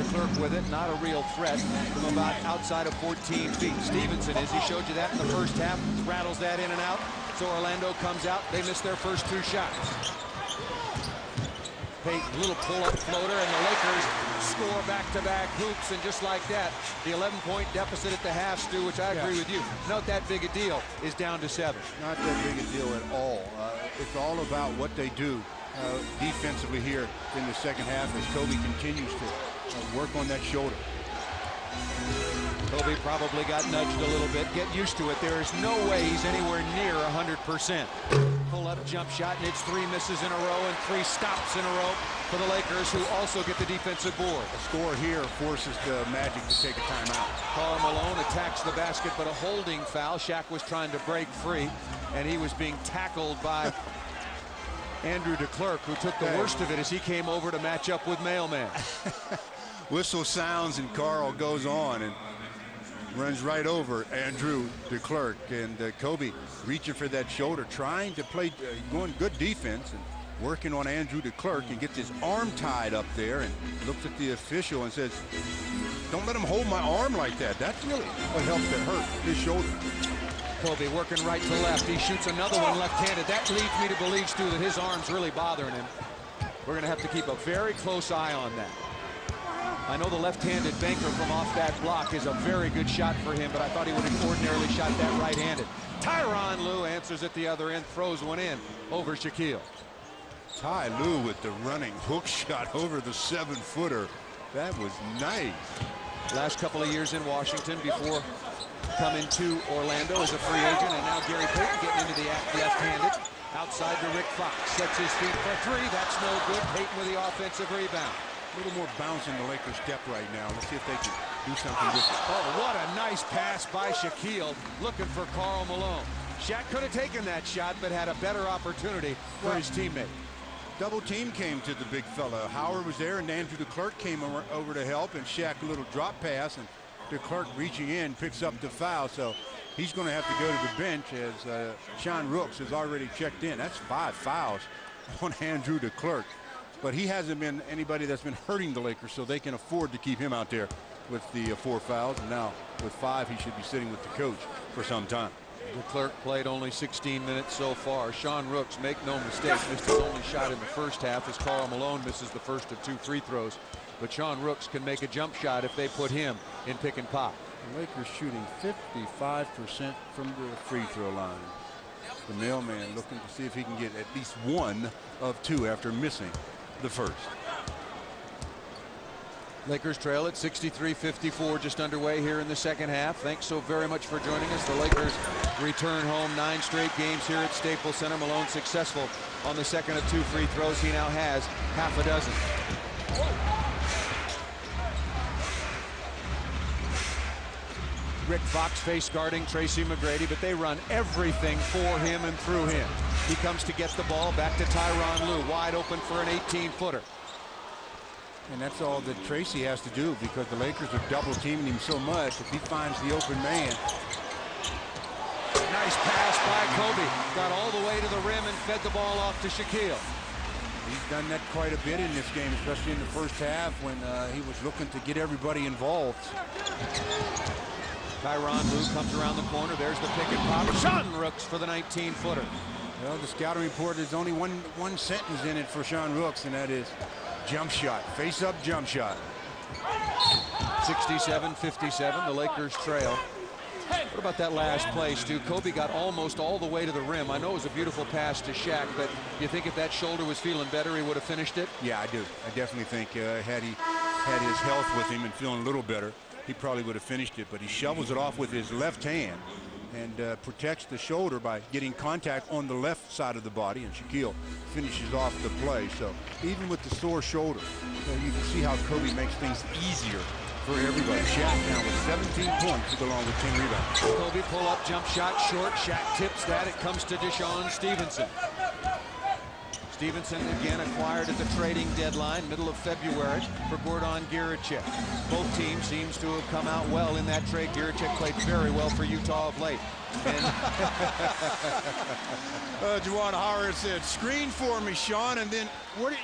DeClerc with it, not a real threat from about outside of 14 feet. Stevenson, as he showed you that in the first half, rattles that in and out. So Orlando comes out. They miss their first 2 shots. Payton, little pull-up floater, and the Lakers score back-to-back hoops, and just like that, the 11-point deficit at the half, Stu, which I agree with you, not that big a deal, is down to 7. Not that big a deal at all. It's all about what they do defensively here in the second half as Kobe continues to work on that shoulder. Kobe probably got nudged a little bit. Get used to it. There is no way he's anywhere near 100%. Pull-up jump shot, and it's 3 misses in a row and 3 stops in a row for the Lakers, who also get the defensive board. A score here forces the Magic to take a timeout. Karl Malone attacks the basket, but a holding foul. Shaq was trying to break free, and he was being tackled by Andrew DeClerc, who took the worst of it as he came over to match up with Mailman. Whistle sounds, and Karl goes on and runs right over Andrew DeClerc, and Kobe reaching for that shoulder, trying to play, going good defense and working on Andrew DeClerc, and gets his arm tied up there and looks at the official and says, "Don't let him hold my arm like that." That's really what helped to hurt his shoulder. Kobe working right to left. He shoots another one left-handed. That leads me to believe, Stu, that his arm's really bothering him. We're going to have to keep a very close eye on that. I know the left-handed banker from off that block is a very good shot for him, but I thought he would have ordinarily shot that right-handed. Tyronn Lue answers at the other end, throws one in over Shaquille. Ty Lue with the running hook shot over the 7-footer. That was nice. Last couple of years in Washington before coming to Orlando as a free agent, and now Gary Payton getting into the left-handed. Outside to Rick Fox, sets his feet for 3. That's no good. Payton with the offensive rebound. A little more bounce in the Lakers' step right now. Let's see if they can do something with it. Oh, what a nice pass by Shaquille, looking for Karl Malone. Shaq could have taken that shot, but had a better opportunity for his teammate. Double team came to the big fella. Howard was there, and Andrew DeClerc came over to help, and Shaq a little drop pass, and DeClerc reaching in picks up the foul. So he's going to have to go to the bench as Sean Rooks has already checked in. That's 5 fouls on Andrew DeClerc. But he hasn't been anybody that's been hurting the Lakers, so they can afford to keep him out there with the 4 fouls. And now with 5, he should be sitting with the coach for some time. DeClerc played only 16 minutes so far. Sean Rooks, make no mistake, missed his only shot in the first half as Karl Malone misses the first of 2 free throws. But Sean Rooks can make a jump shot if they put him in pick and pop. The Lakers shooting 55% from the free throw line. The Mailman looking to see if he can get at least 1 of 2 after missing the first. Lakers trail at 63-54, just underway here in the second half. Thanks so very much for joining us. The Lakers return home 9 straight games here at Staples Center. Malone successful on the second of 2 free throws. He now has half a dozen. Rick Fox face guarding Tracy McGrady, but they run everything for him and through him. He comes to get the ball back to Tyronn Lue, wide open for an 18-footer. And that's all that Tracy has to do, because the Lakers are double teaming him so much. If he finds the open man. Nice pass by Kobe. Got all the way to the rim and fed the ball off to Shaquille. He's done that quite a bit in this game, especially in the first half when he was looking to get everybody involved. Tyronn Lue comes around the corner. There's the pick and pop. Sean Rooks for the 19-footer. Well, the scouting report, there's only one sentence in it for Sean Rooks, and that is jump shot, face-up jump shot. 67-57, the Lakers trail. What about that last play, Stu? Kobe got almost all the way to the rim. I know it was a beautiful pass to Shaq, but you think if that shoulder was feeling better, he would have finished it? Yeah, I do. I definitely think had he had his health with him and feeling a little better, he probably would have finished it. But he shovels it off with his left hand and protects the shoulder by getting contact on the left side of the body, and Shaquille finishes off the play. So even with the sore shoulder, you can see how Kobe makes things easier for everybody. Shaq now with 17 points along with 10 rebounds. Kobe pull up jump shot short. Shaq tips that. It comes to Deshaun Stevenson. Stevenson again acquired at the trading deadline, middle of February, for Gordon Giricek. Both teams seems to have come out well in that trade. Giricek played very well for Utah of late. And Juwan Howard said, "Screen for me, Sean," and then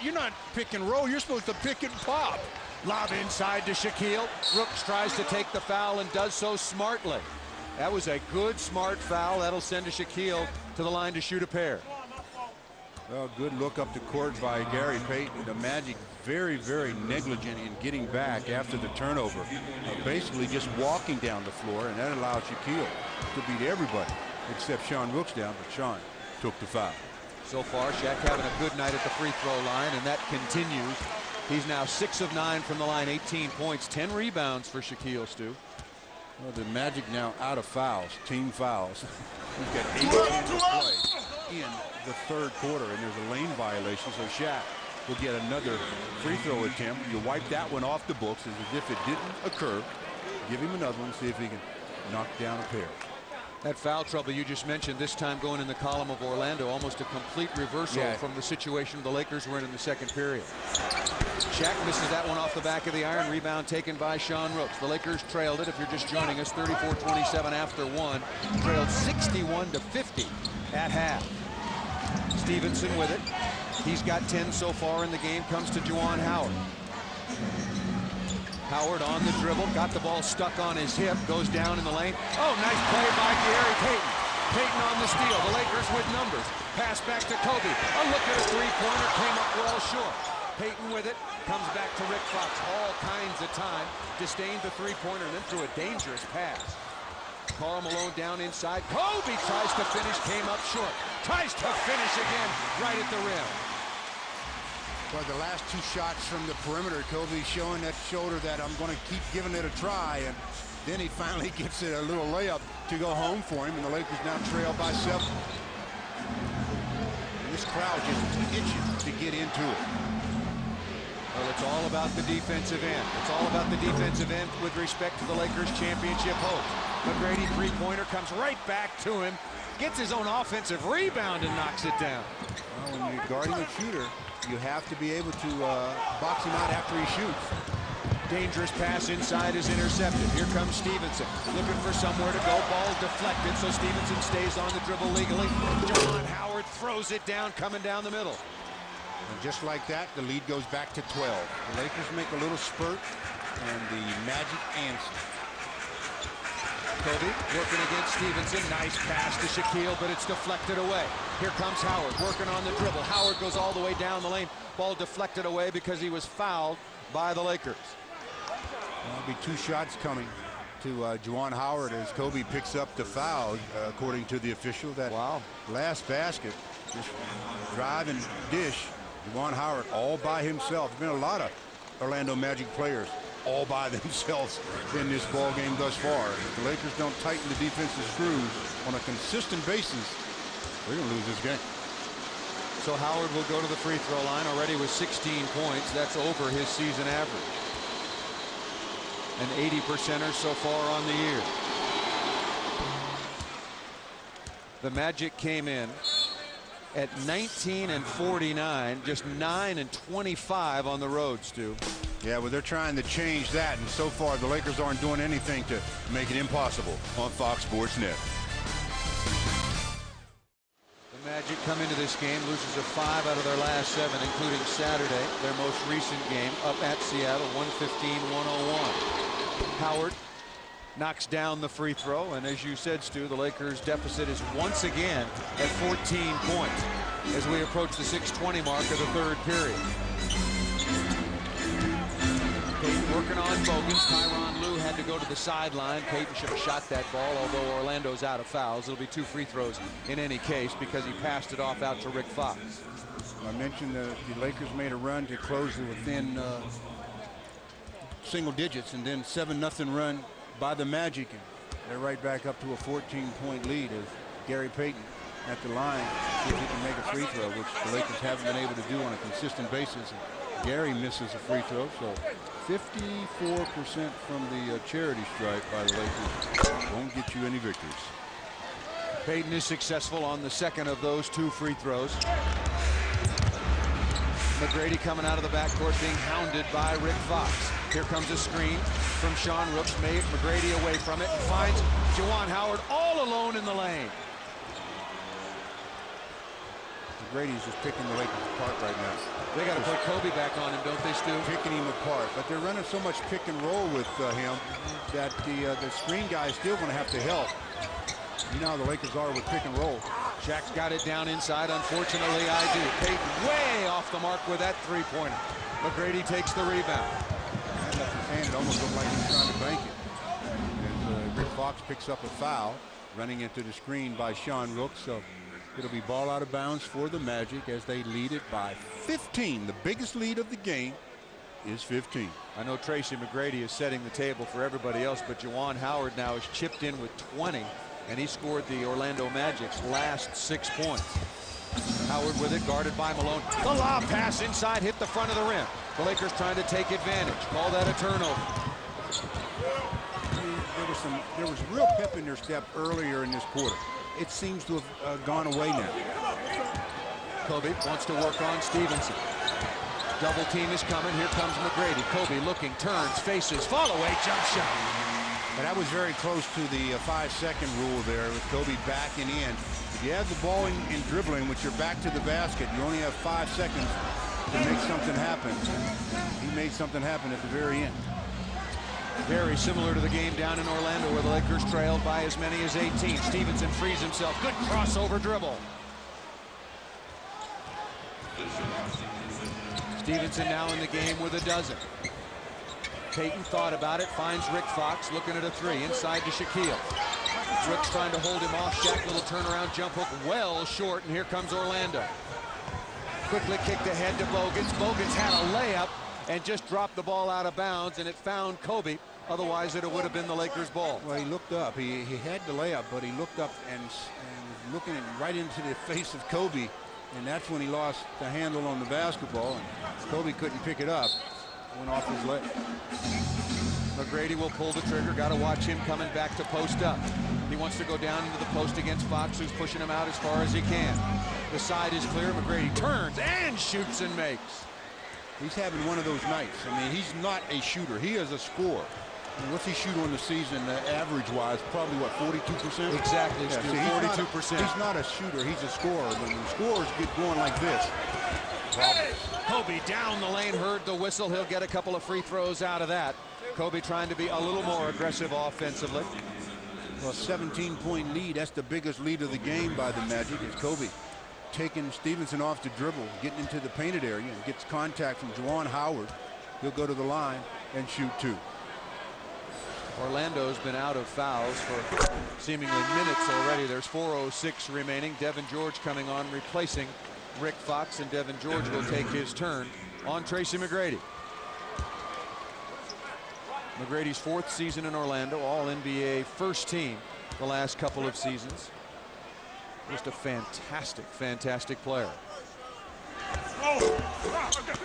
you're not pick and roll. You're supposed to pick and pop. Lob inside to Shaquille. Rooks tries to take the foul and does so smartly. That was a good, smart foul. That'll send to Shaquille to the line to shoot a pair. Well, good look up the court by Gary Payton. The Magic very, very negligent in getting back after the turnover. Basically just walking down the floor, and that allowed Shaquille to beat everybody except Sean Rooks down, but Sean took the foul. So far, Shaq having a good night at the free throw line, and that continues. He's now 6 of 9 from the line, 18 points, 10 rebounds for Shaquille, Stu. Well, the Magic now out of fouls, team fouls. He's got 8 minutes to play in the third quarter, and there's a lane violation, so Shaq will get another free throw attempt. You wipe that one off the books as if it didn't occur. Give him another one, see if he can knock down a pair. That foul trouble you just mentioned, this time going in the column of Orlando, almost a complete reversal from the situation the Lakers were in the second period. Shaq misses that one off the back of the iron. Rebound taken by Sean Rooks. The Lakers trailed it, if you're just joining us, 34-27 after one. Trailed 61-50 at half. Stevenson with it. He's got 10 so far in the game. Comes to Juwan Howard. Howard on the dribble, got the ball stuck on his hip, goes down in the lane. Oh, nice play by Gary Payton. Payton on the steal. The Lakers with numbers. Pass back to Kobe. A look at a three-pointer, came up well short. Payton with it, comes back to Rick Fox. All kinds of time. Disdained the three-pointer and then threw a dangerous pass. Karl Malone down inside. Kobe tries to finish, came up short. Tries to finish again, right at the rim. Well, the last two shots from the perimeter, Kobe showing that shoulder that I'm going to keep giving it a try, and then he finally gets it a little layup to go home for him, and the Lakers now trail by 7. And this crowd just itches to get into it. Well, it's all about the defensive end. It's all about the defensive end with respect to the Lakers' championship hopes. McGrady three-pointer comes right back to him, gets his own offensive rebound and knocks it down. Well, when you're guarding a shooter, you have to be able to box him out after he shoots. Dangerous pass inside is intercepted. Here comes Stevenson, looking for somewhere to go. Ball deflected, so Stevenson stays on the dribble legally. Juwan Howard throws it down, coming down the middle. And just like that, the lead goes back to 12. The Lakers make a little spurt, and the Magic answer. Kobe working against Stevenson. Nice pass to Shaquille, but it's deflected away. Here comes Howard working on the dribble. Howard goes all the way down the lane. Ball deflected away because he was fouled by the Lakers. There'll be 2 shots coming to Juwan Howard as Kobe picks up the foul, according to the official. That last basket, just drive and dish. Juwan Howard all by himself. There's been a lot of Orlando Magic players all by themselves in this ball game thus far. If the Lakers don't tighten the defensive screws on a consistent basis, they're going to lose this game. So Howard will go to the free throw line already with 16 points. That's over his season average. An 80%er so far on the year. The Magic came in at 19-49, just 9-25 on the road, Stu. Yeah, well, they're trying to change that, and so far the Lakers aren't doing anything to make it impossible on Fox Sports Net. The Magic come into this game, loses a 5 out of their last 7, including Saturday, their most recent game, up at Seattle, 115-101. Howard knocks down the free throw, and as you said, Stu, the Lakers deficit is once again at 14 points as we approach the 6:20 mark of the third period. Payton working on Bogans. Tyronn Lue had to go to the sideline. Payton should have shot that ball, although Orlando's out of fouls. It'll be 2 free throws in any case because he passed it off out to Rick Fox. I mentioned the Lakers made a run to close it within single digits, and then 7-0 run by the Magic, and they're right back up to a 14-point lead as Gary Payton at the line see if he can make a free throw, which the Lakers haven't been able to do on a consistent basis. And Gary misses a free throw, so 54% from the charity stripe by the Lakers won't get you any victories. Payton is successful on the second of those 2 free throws. McGrady coming out of the backcourt being hounded by Rick Fox. Here comes a screen from Sean Rooks. Made McGrady away from it and finds Juwan Howard all alone in the lane. McGrady's just picking the Lakers apart right now. They got to put Kobe back on him, don't they, Stu? Picking him apart, but they're running so much pick and roll with him that the screen guy is still going to have to help. You know how the Lakers are with pick and roll. Shaq's got it down inside. Unfortunately, I do. Payton way off the mark with that three-pointer. McGrady takes the rebound. And left his hand. It almost looked like he was trying to bank it. As Rick Fox picks up a foul, running into the screen by Sean Rooks. So it'll be ball out of bounds for the Magic as they lead it by 15. The biggest lead of the game is 15. I know Tracy McGrady is setting the table for everybody else, but Juwan Howard now has chipped in with 20, and he scored the Orlando Magic's last 6 points. Howard with it, guarded by Malone. The lob pass inside, hit the front of the rim. The Lakers trying to take advantage. Call that a turnover. There was real pep in their step earlier in this quarter. It seems to have gone away now. Kobe wants to work on Stevenson. Double team is coming. Here comes McGrady. Kobe looking, turns, faces, fall away, jump shot. And that was very close to the 5-second rule there with Kobe backing in. If you have the ball in dribbling, with your back to the basket, you only have 5 seconds to make something happen. He made something happen at the very end. Very similar to the game down in Orlando where the Lakers trailed by as many as 18. Stevenson frees himself. Good crossover dribble. Stevenson now in the game with a dozen. Payton thought about it, finds Rick Fox looking at a three inside to Shaquille. Rick's trying to hold him off. Shaq little turnaround jump hook well short, and here comes Orlando. Quickly kicked ahead to Bogans. Bogans had a layup and just dropped the ball out of bounds, and it found Kobe. Otherwise, it would have been the Lakers' ball. Well, he looked up. He had the layup, but he looked up and was looking right into the face of Kobe, and that's when he lost the handle on the basketball, and Kobe couldn't pick it up. Went off his leg. McGrady will pull the trigger. Got to watch him coming back to post up. He wants to go down into the post against Fox, who's pushing him out as far as he can. The side is clear. McGrady turns and shoots and makes. He's having one of those nights. I mean, he's not a shooter. He is a scorer. And what's he shoot on the season, average-wise? Probably, what, 42%? Exactly, yeah, 42%. He's not a shooter. He's a scorer. But when scorers get going like this, Kobe down the lane, heard the whistle. He'll get a couple of free throws out of that. Kobe trying to be a little more aggressive offensively. Well, 17-point lead. That's the biggest lead of the game by the Magic. Is Kobe taking Stevenson off the dribble, getting into the painted area, and gets contact from Juwan Howard. He'll go to the line and shoot two. Orlando's been out of fouls for seemingly minutes already. There's 4:06 remaining. Devin George coming on, replacing Rick Fox, and Devin George will take his turn on Tracy McGrady. McGrady's 4th season in Orlando, all-NBA first team the last couple of seasons. Just a fantastic, fantastic player.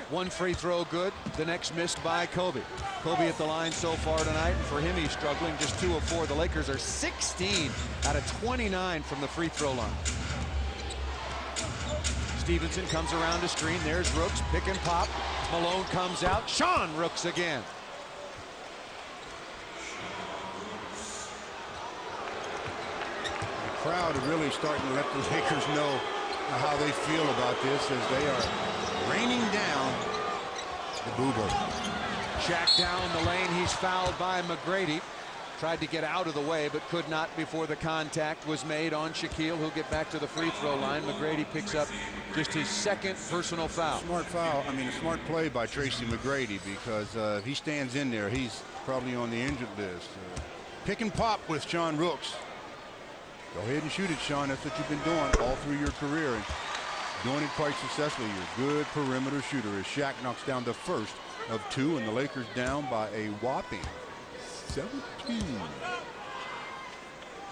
One free throw good, the next missed by Kobe. Kobe at the line so far tonight, and for him he's struggling, just 2 of 4. The Lakers are 16 out of 29 from the free throw line. Stevenson comes around the screen. There's Rooks, pick and pop. Malone comes out. Sean Rooks again. The crowd are really starting to let the Lakers know how they feel about this as they are raining down the boo-boo. Shaq down the lane. He's fouled by McGrady. Tried to get out of the way, but could not before the contact was made on Shaquille, who'll get back to the free throw line. McGrady picks up just his 2nd personal foul. Smart foul. I mean, a smart play by Tracy McGrady, because if he stands in there, he's probably on the injured list. Pick and pop with Sean Rooks. Go ahead and shoot it, Sean. That's what you've been doing all through your career, and doing it quite successfully. You're a good perimeter shooter as Shaq knocks down the first of 2, and the Lakers down by a whopping 17.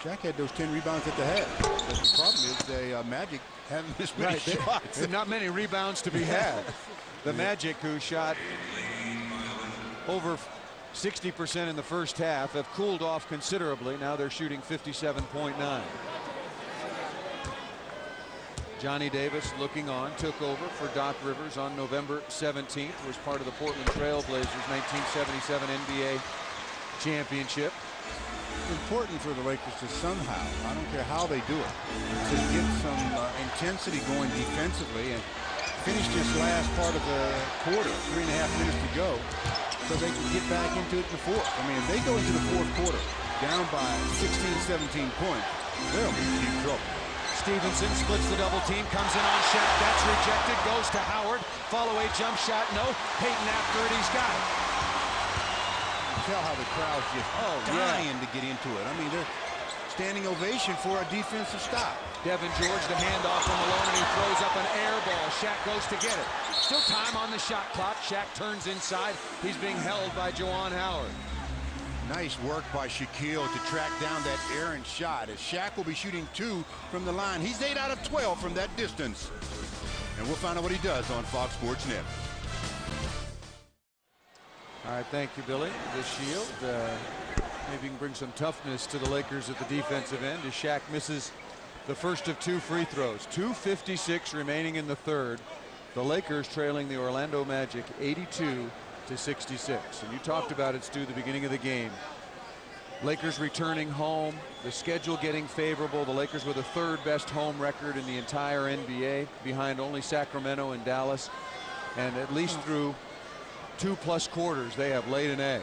Shaq had those 10 rebounds at the head. But the problem is the Magic haven't missed many shots. There's not many rebounds to be had. The Magic, who shot over 60% in the first half, have cooled off considerably. Now they're shooting 57.9. Johnny Davis looking on, took over for Doc Rivers on November 17th, was part of the Portland Trail Blazers 1977 NBA championship. Important for the Lakers to somehow, I don't care how they do it, to get some intensity going defensively and finish this last part of the quarter, 3.5 minutes to go, so they can get back into it in the 4th. I mean, if they go into the 4th quarter down by 16, 17 points, they'll be in deep trouble. Stevenson splits the double team, comes in on Shaq. That's rejected, goes to Howard. Follow-away jump shot, no. Payton after it, he's got it. Tell how the crowd's just dying to get into it. I mean, they're standing ovation for a defensive stop. Devin George, the handoff from Malone, and he throws up an air ball. Shaq goes to get it. Still time on the shot clock. Shaq turns inside. He's being held by Juwan Howard. Nice work by Shaquille to track down that errant shot, as Shaq will be shooting 2 from the line. He's 8 out of 12 from that distance. And we'll find out what he does on Fox Sports Net. All right, thank you, Billy. The shield. Maybe you can bring some toughness to the Lakers at the defensive end as Shaq misses the first of 2 free throws. 2:56 remaining in the third. The Lakers trailing the Orlando Magic 82-66. And you talked about it, Stu, the beginning of the game. Lakers returning home, the schedule getting favorable. The Lakers with a 3rd best home record in the entire NBA, behind only Sacramento and Dallas. And at least through 2+ quarters, they have laid an egg.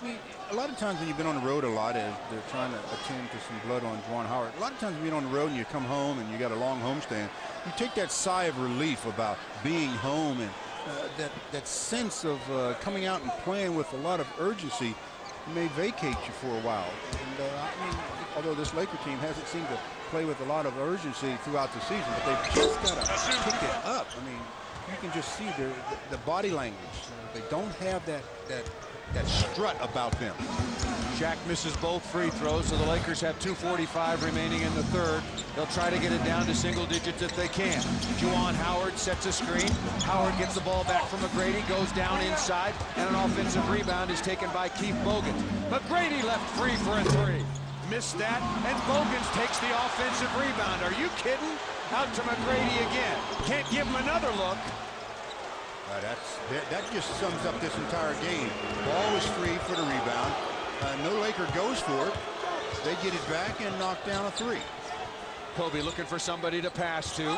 I mean, a lot of times when you've been on the road a lot, as they're trying to attend to some blood on Juwan Howard, a lot of times when you're on the road and you come home and you got a long homestand, you take that sigh of relief about being home, and that sense of coming out and playing with a lot of urgency may vacate you for a while. And I mean, although this Laker team hasn't seemed to play with a lot of urgency throughout the season, but they've just got to pick it up. I mean, you can just see the body language. They don't have that strut about them. Shaq misses both free throws, so the Lakers have 2:45 remaining in the third. They'll try to get it down to single digits if they can. Juwan Howard sets a screen. Howard gets the ball back from McGrady, goes down inside, and an offensive rebound is taken by Keith Bogans. McGrady left free for a 3. Missed that, and Bogans takes the offensive rebound. Are you kidding? Out to McGrady again. Can't give him another look. That just sums up this entire game. Ball was free for the rebound. No Laker goes for it. They get it back and knock down a 3. Kobe looking for somebody to pass to.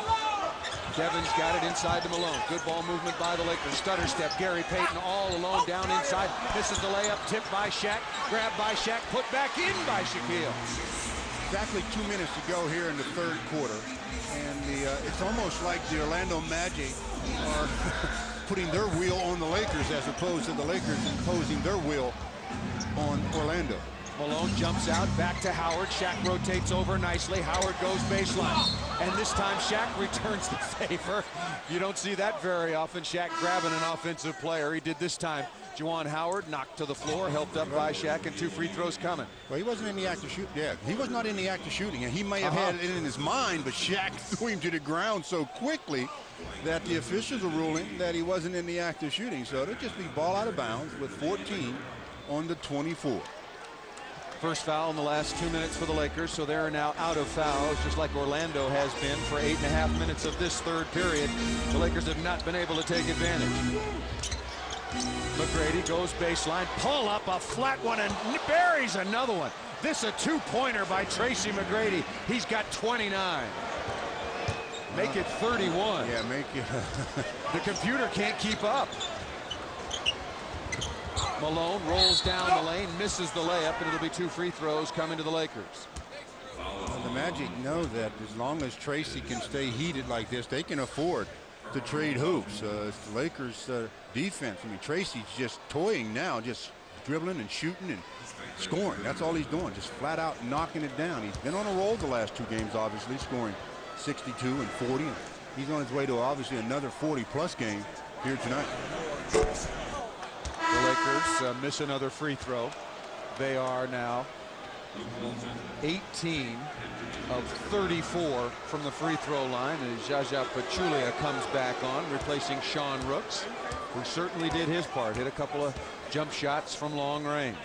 Devin's got it inside to Malone. Good ball movement by the Lakers. Stutter step. Gary Payton all alone down inside. Misses the layup. Tipped by Shaq. Grabbed by Shaq. Put back in by Shaquille. Exactly 2 minutes to go here in the third quarter. And it's almost like the Orlando Magic are putting their wheel on the Lakers as opposed to the Lakers imposing their will on Orlando. Malone jumps out, back to Howard. Shaq rotates over nicely. Howard goes baseline. And this time Shaq returns the favor. You don't see that very often, Shaq grabbing an offensive player. He did this time. Juwan Howard knocked to the floor, helped up by Shaq, and 2 free throws coming. Well, he wasn't in the act of shooting. Yeah, he was not in the act of shooting, and he may have had it in his mind, but Shaq threw him to the ground so quickly that the officials are ruling that he wasn't in the act of shooting. So it'll just be ball out of bounds with 14 on the 24. First foul in the last 2 minutes for the Lakers, so they're now out of fouls, just like Orlando has been for 8.5 minutes of this third period. The Lakers have not been able to take advantage. McGrady goes baseline, pull up a flat one, and buries another one. This a 2-pointer by Tracy McGrady. He's got 29. Make it 31. Yeah, make it. The computer can't keep up. Malone rolls down the lane, misses the layup, and it'll be 2 free throws coming to the Lakers. Well, the Magic know that as long as Tracy can stay heated like this, they can afford to trade hoops. It's the Lakers' defense. I mean, Tracy's just toying now, just dribbling and shooting and scoring. That's all he's doing, just flat out knocking it down. He's been on a roll the last 2 games, obviously, scoring 62 and 40. He's on his way to obviously another 40-plus game here tonight. The Lakers miss another free throw. They are now 18 of 34 from the free throw line as Zaza Pachulia comes back on, replacing Sean Rooks, who certainly did his part, hit a couple of jump shots from long range.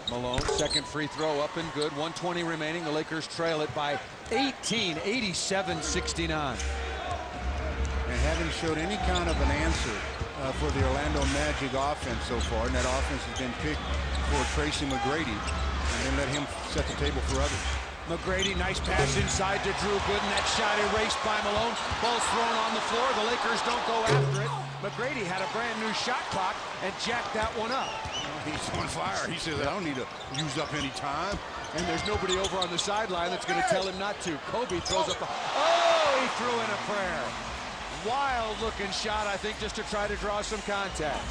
Malone, second free throw up and good. 1:20 remaining. The Lakers trail it by 18, 87-69. And haven't showed any kind of an answer for the Orlando Magic offense so far, and that offense has been picked for Tracy McGrady, and then let him set the table for others. McGrady, nice pass inside to Drew Gooden. That shot erased by Malone. Ball's thrown on the floor. The Lakers don't go after it. McGrady had a brand new shot clock and jacked that one up. He's on fire. He says, I don't need to use up any time. And there's nobody over on the sideline that's going to tell him not to. Kobe throws up the... Oh, he threw in a prayer. Wild-looking shot, I think, just to try to draw some contact.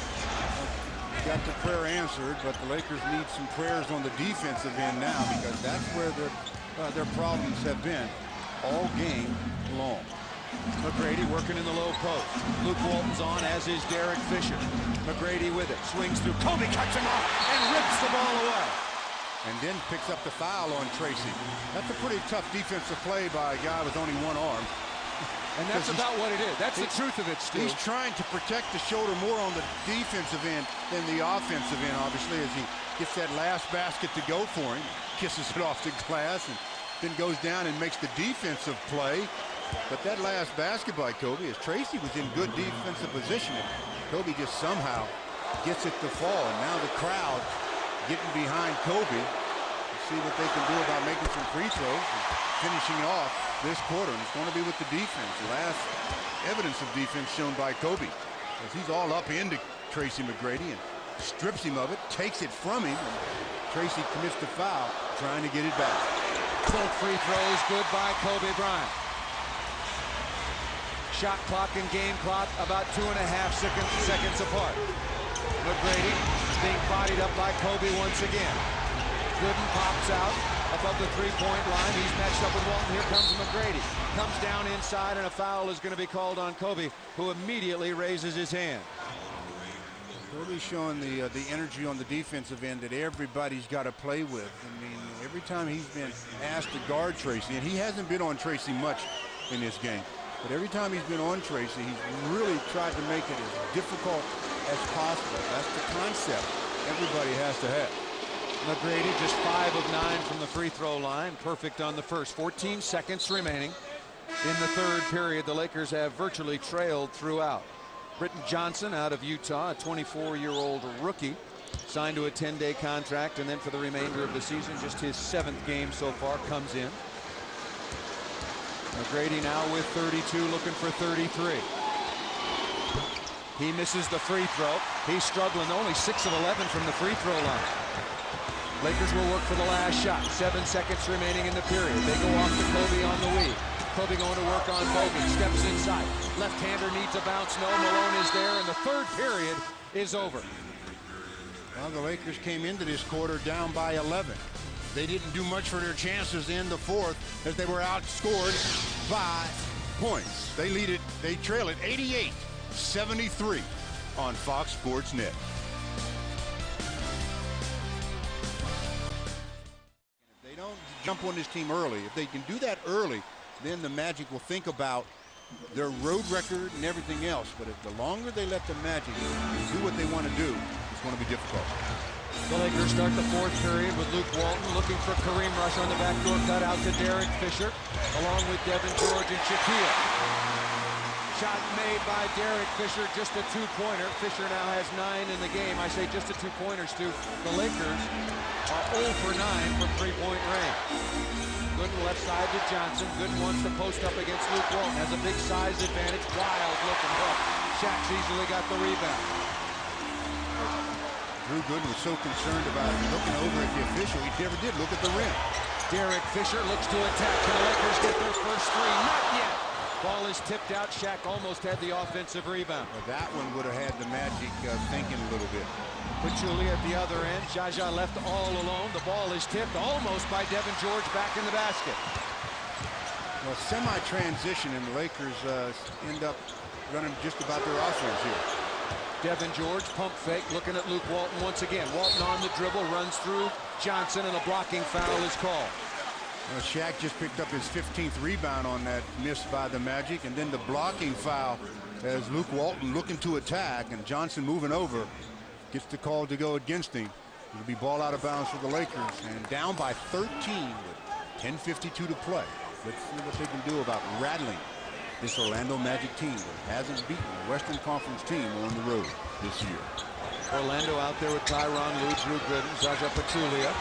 Got the prayer answered, but the Lakers need some prayers on the defensive end now, because that's where their problems have been all game long. McGrady working in the low post. Luke Walton's on, as is Derek Fisher. McGrady with it, swings through. Kobe cuts him off and rips the ball away. And then picks up the foul on Tracy. That's a pretty tough defensive play by a guy with only one arm. And that's about what it is. That's the truth of it, Stu. He's trying to protect the shoulder more on the defensive end than the offensive end, obviously, as he gets that last basket to go for him. Kisses it off the glass and then goes down and makes the defensive play. But that last basket by Kobe, as Tracy was in good defensive position, Kobe just somehow gets it to fall. And now the crowd getting behind Kobe to see what they can do about making some free throws and finishing off this quarter. And it's going to be with the defense. The last evidence of defense shown by Kobe, as he's all up into Tracy McGrady and strips him of it, takes it from him, and Tracy commits the foul, trying to get it back. Both free throws good by Kobe Bryant. Shot clock and game clock about 2.5 seconds apart. McGrady being bodied up by Kobe once again. Gooden pops out above the three-point line. He's matched up with Walton. Here comes McGrady. Comes down inside, and a foul is going to be called on Kobe, who immediately raises his hand. Kobe's showing the energy on the defensive end that everybody's got to play with. I mean, every time he's been asked to guard Tracy, and he hasn't been on Tracy much in this game, but every time he's been on Tracy, he's really tried to make it as difficult as possible. That's the concept everybody has to have. McGrady just 5 of 9 from the free throw line. Perfect on the first. 14 seconds remaining in the third period. The Lakers have virtually trailed throughout. Britton Johnson out of Utah, a 24-year-old rookie, signed to a 10-day contract, and then for the remainder of the season, just his 7th game so far, comes in. McGrady now with 32, looking for 33. He misses the free throw. He's struggling, only 6 of 11 from the free throw line. Lakers will work for the last shot. 7 seconds remaining in the period. They go off to Kobe on the weave. Kobe going to work on Bogut. Steps inside. Left-hander needs a bounce. No, Malone is there, and the third period is over. Well, the Lakers came into this quarter down by 11. They didn't do much for their chances in the fourth, as they were outscored by points. They trail it 88-73 on Fox Sports Net. If they don't jump on this team early, if they can do that early, then the Magic will think about their road record and everything else. But if the longer they let the Magic do what they want to do, it's going to be difficult. The Lakers start the fourth period with Luke Walton looking for Kareem Rush on the backdoor cut out to Derek Fisher, along with Devin George and Shaquille. Shot made by Derek Fisher, just a two-pointer. Fisher now has 9 in the game. I say just a two-pointer, Stu. The Lakers are 0 for 9 from three-point range. Gooden left side to Johnson. Gooden wants to post up against Luke Walton. Has a big size advantage. Wild looking hook. Shaq's easily got the rebound. Drew Gooden was so concerned about looking over at the official, he never did look at the rim. Derek Fisher looks to attack. Can the Lakers get their first three? Not yet. Ball is tipped out. Shaq almost had the offensive rebound. Well, that one would have had the Magic thinking a little bit. Pachulia at the other end. Jaja left all alone. The ball is tipped almost by Devin George back in the basket. Well, semi-transition, and the Lakers end up running just about their offense here. Devin George, pump fake, looking at Luke Walton once again. Walton on the dribble, runs through Johnson, and a blocking foul is called. Well, Shaq just picked up his 15th rebound on that miss by the Magic, and then the blocking foul as Luke Walton looking to attack, and Johnson moving over, gets the call to go against him. It'll be ball out of bounds for the Lakers, and down by 13 with 10:52 to play. Let's see what they can do about rattling this Orlando Magic team that hasn't beaten a Western Conference team on the road this year. Orlando out there with Tyronn Lue, Drew Gooden, Zaza Pachulia,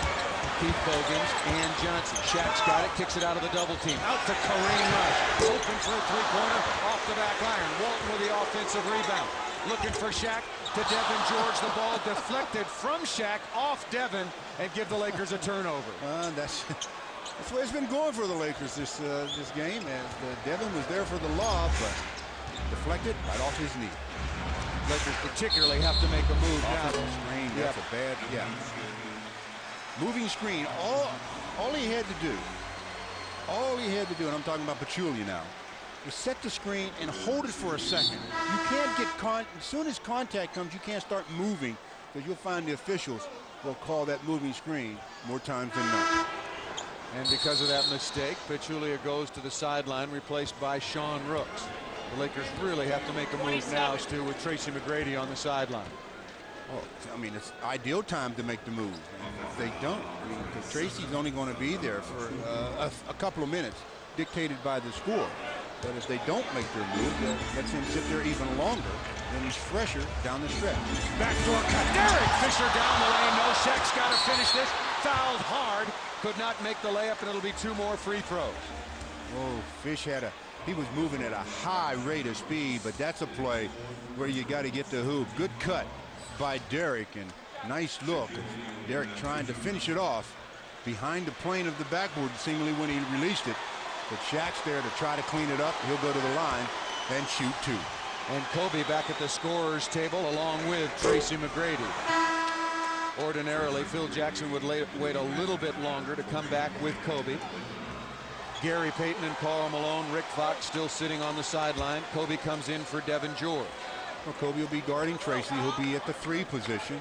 Keith Bogans, and Johnson. Shaq's got it, kicks it out of the double team. Out to Kareem Rush. Open for a three-pointer off the back iron. Walton with the offensive rebound. looking for Shaq to Devin George. The ball deflected from Shaq off Devin and give the Lakers a turnover. That's the way it's been going for the Lakers this game. As Devin was there for the lob, but deflected right off his knee. Lakers particularly have to make a move now. Screen, that's a bad, moving screen. All he had to do, and I'm talking about Pachulia now, was set the screen and hold it for a second. You can't get as soon as contact comes, you can't start moving, because you'll find the officials will call that moving screen more times than not. And because of that mistake, Pachulia goes to the sideline, replaced by Sean Rooks. The Lakers really have to make a move now, Stu, with Tracy McGrady on the sideline. Oh, I mean, it's ideal time to make the move. And if they don't, I mean, because Tracy's only going to be there for a couple of minutes, dictated by the score. But if they don't make their move, that lets him sit there even longer, then he's fresher down the stretch. Backdoor cut. Derek Fisher down the lane. No, Shaq's got to finish this. Fouled hard. Could not make the layup, and it'll be 2 more free throws. Oh, Fish he was moving at a high rate of speed, but that's a play where you got to get the hoop. Good cut by Derek, and nice look. Derek trying to finish it off behind the plane of the backboard, seemingly when he released it. But Shaq's there to try to clean it up. He'll go to the line and shoot 2. And Kobe back at the scorer's table along with Tracy McGrady. Ordinarily, Phil Jackson would wait a little bit longer to come back with Kobe. Gary Payton and Karl Malone, Rick Fox still sitting on the sideline. Kobe comes in for Devin George. Well, Kobe will be guarding Tracy. He'll be at the 3 position.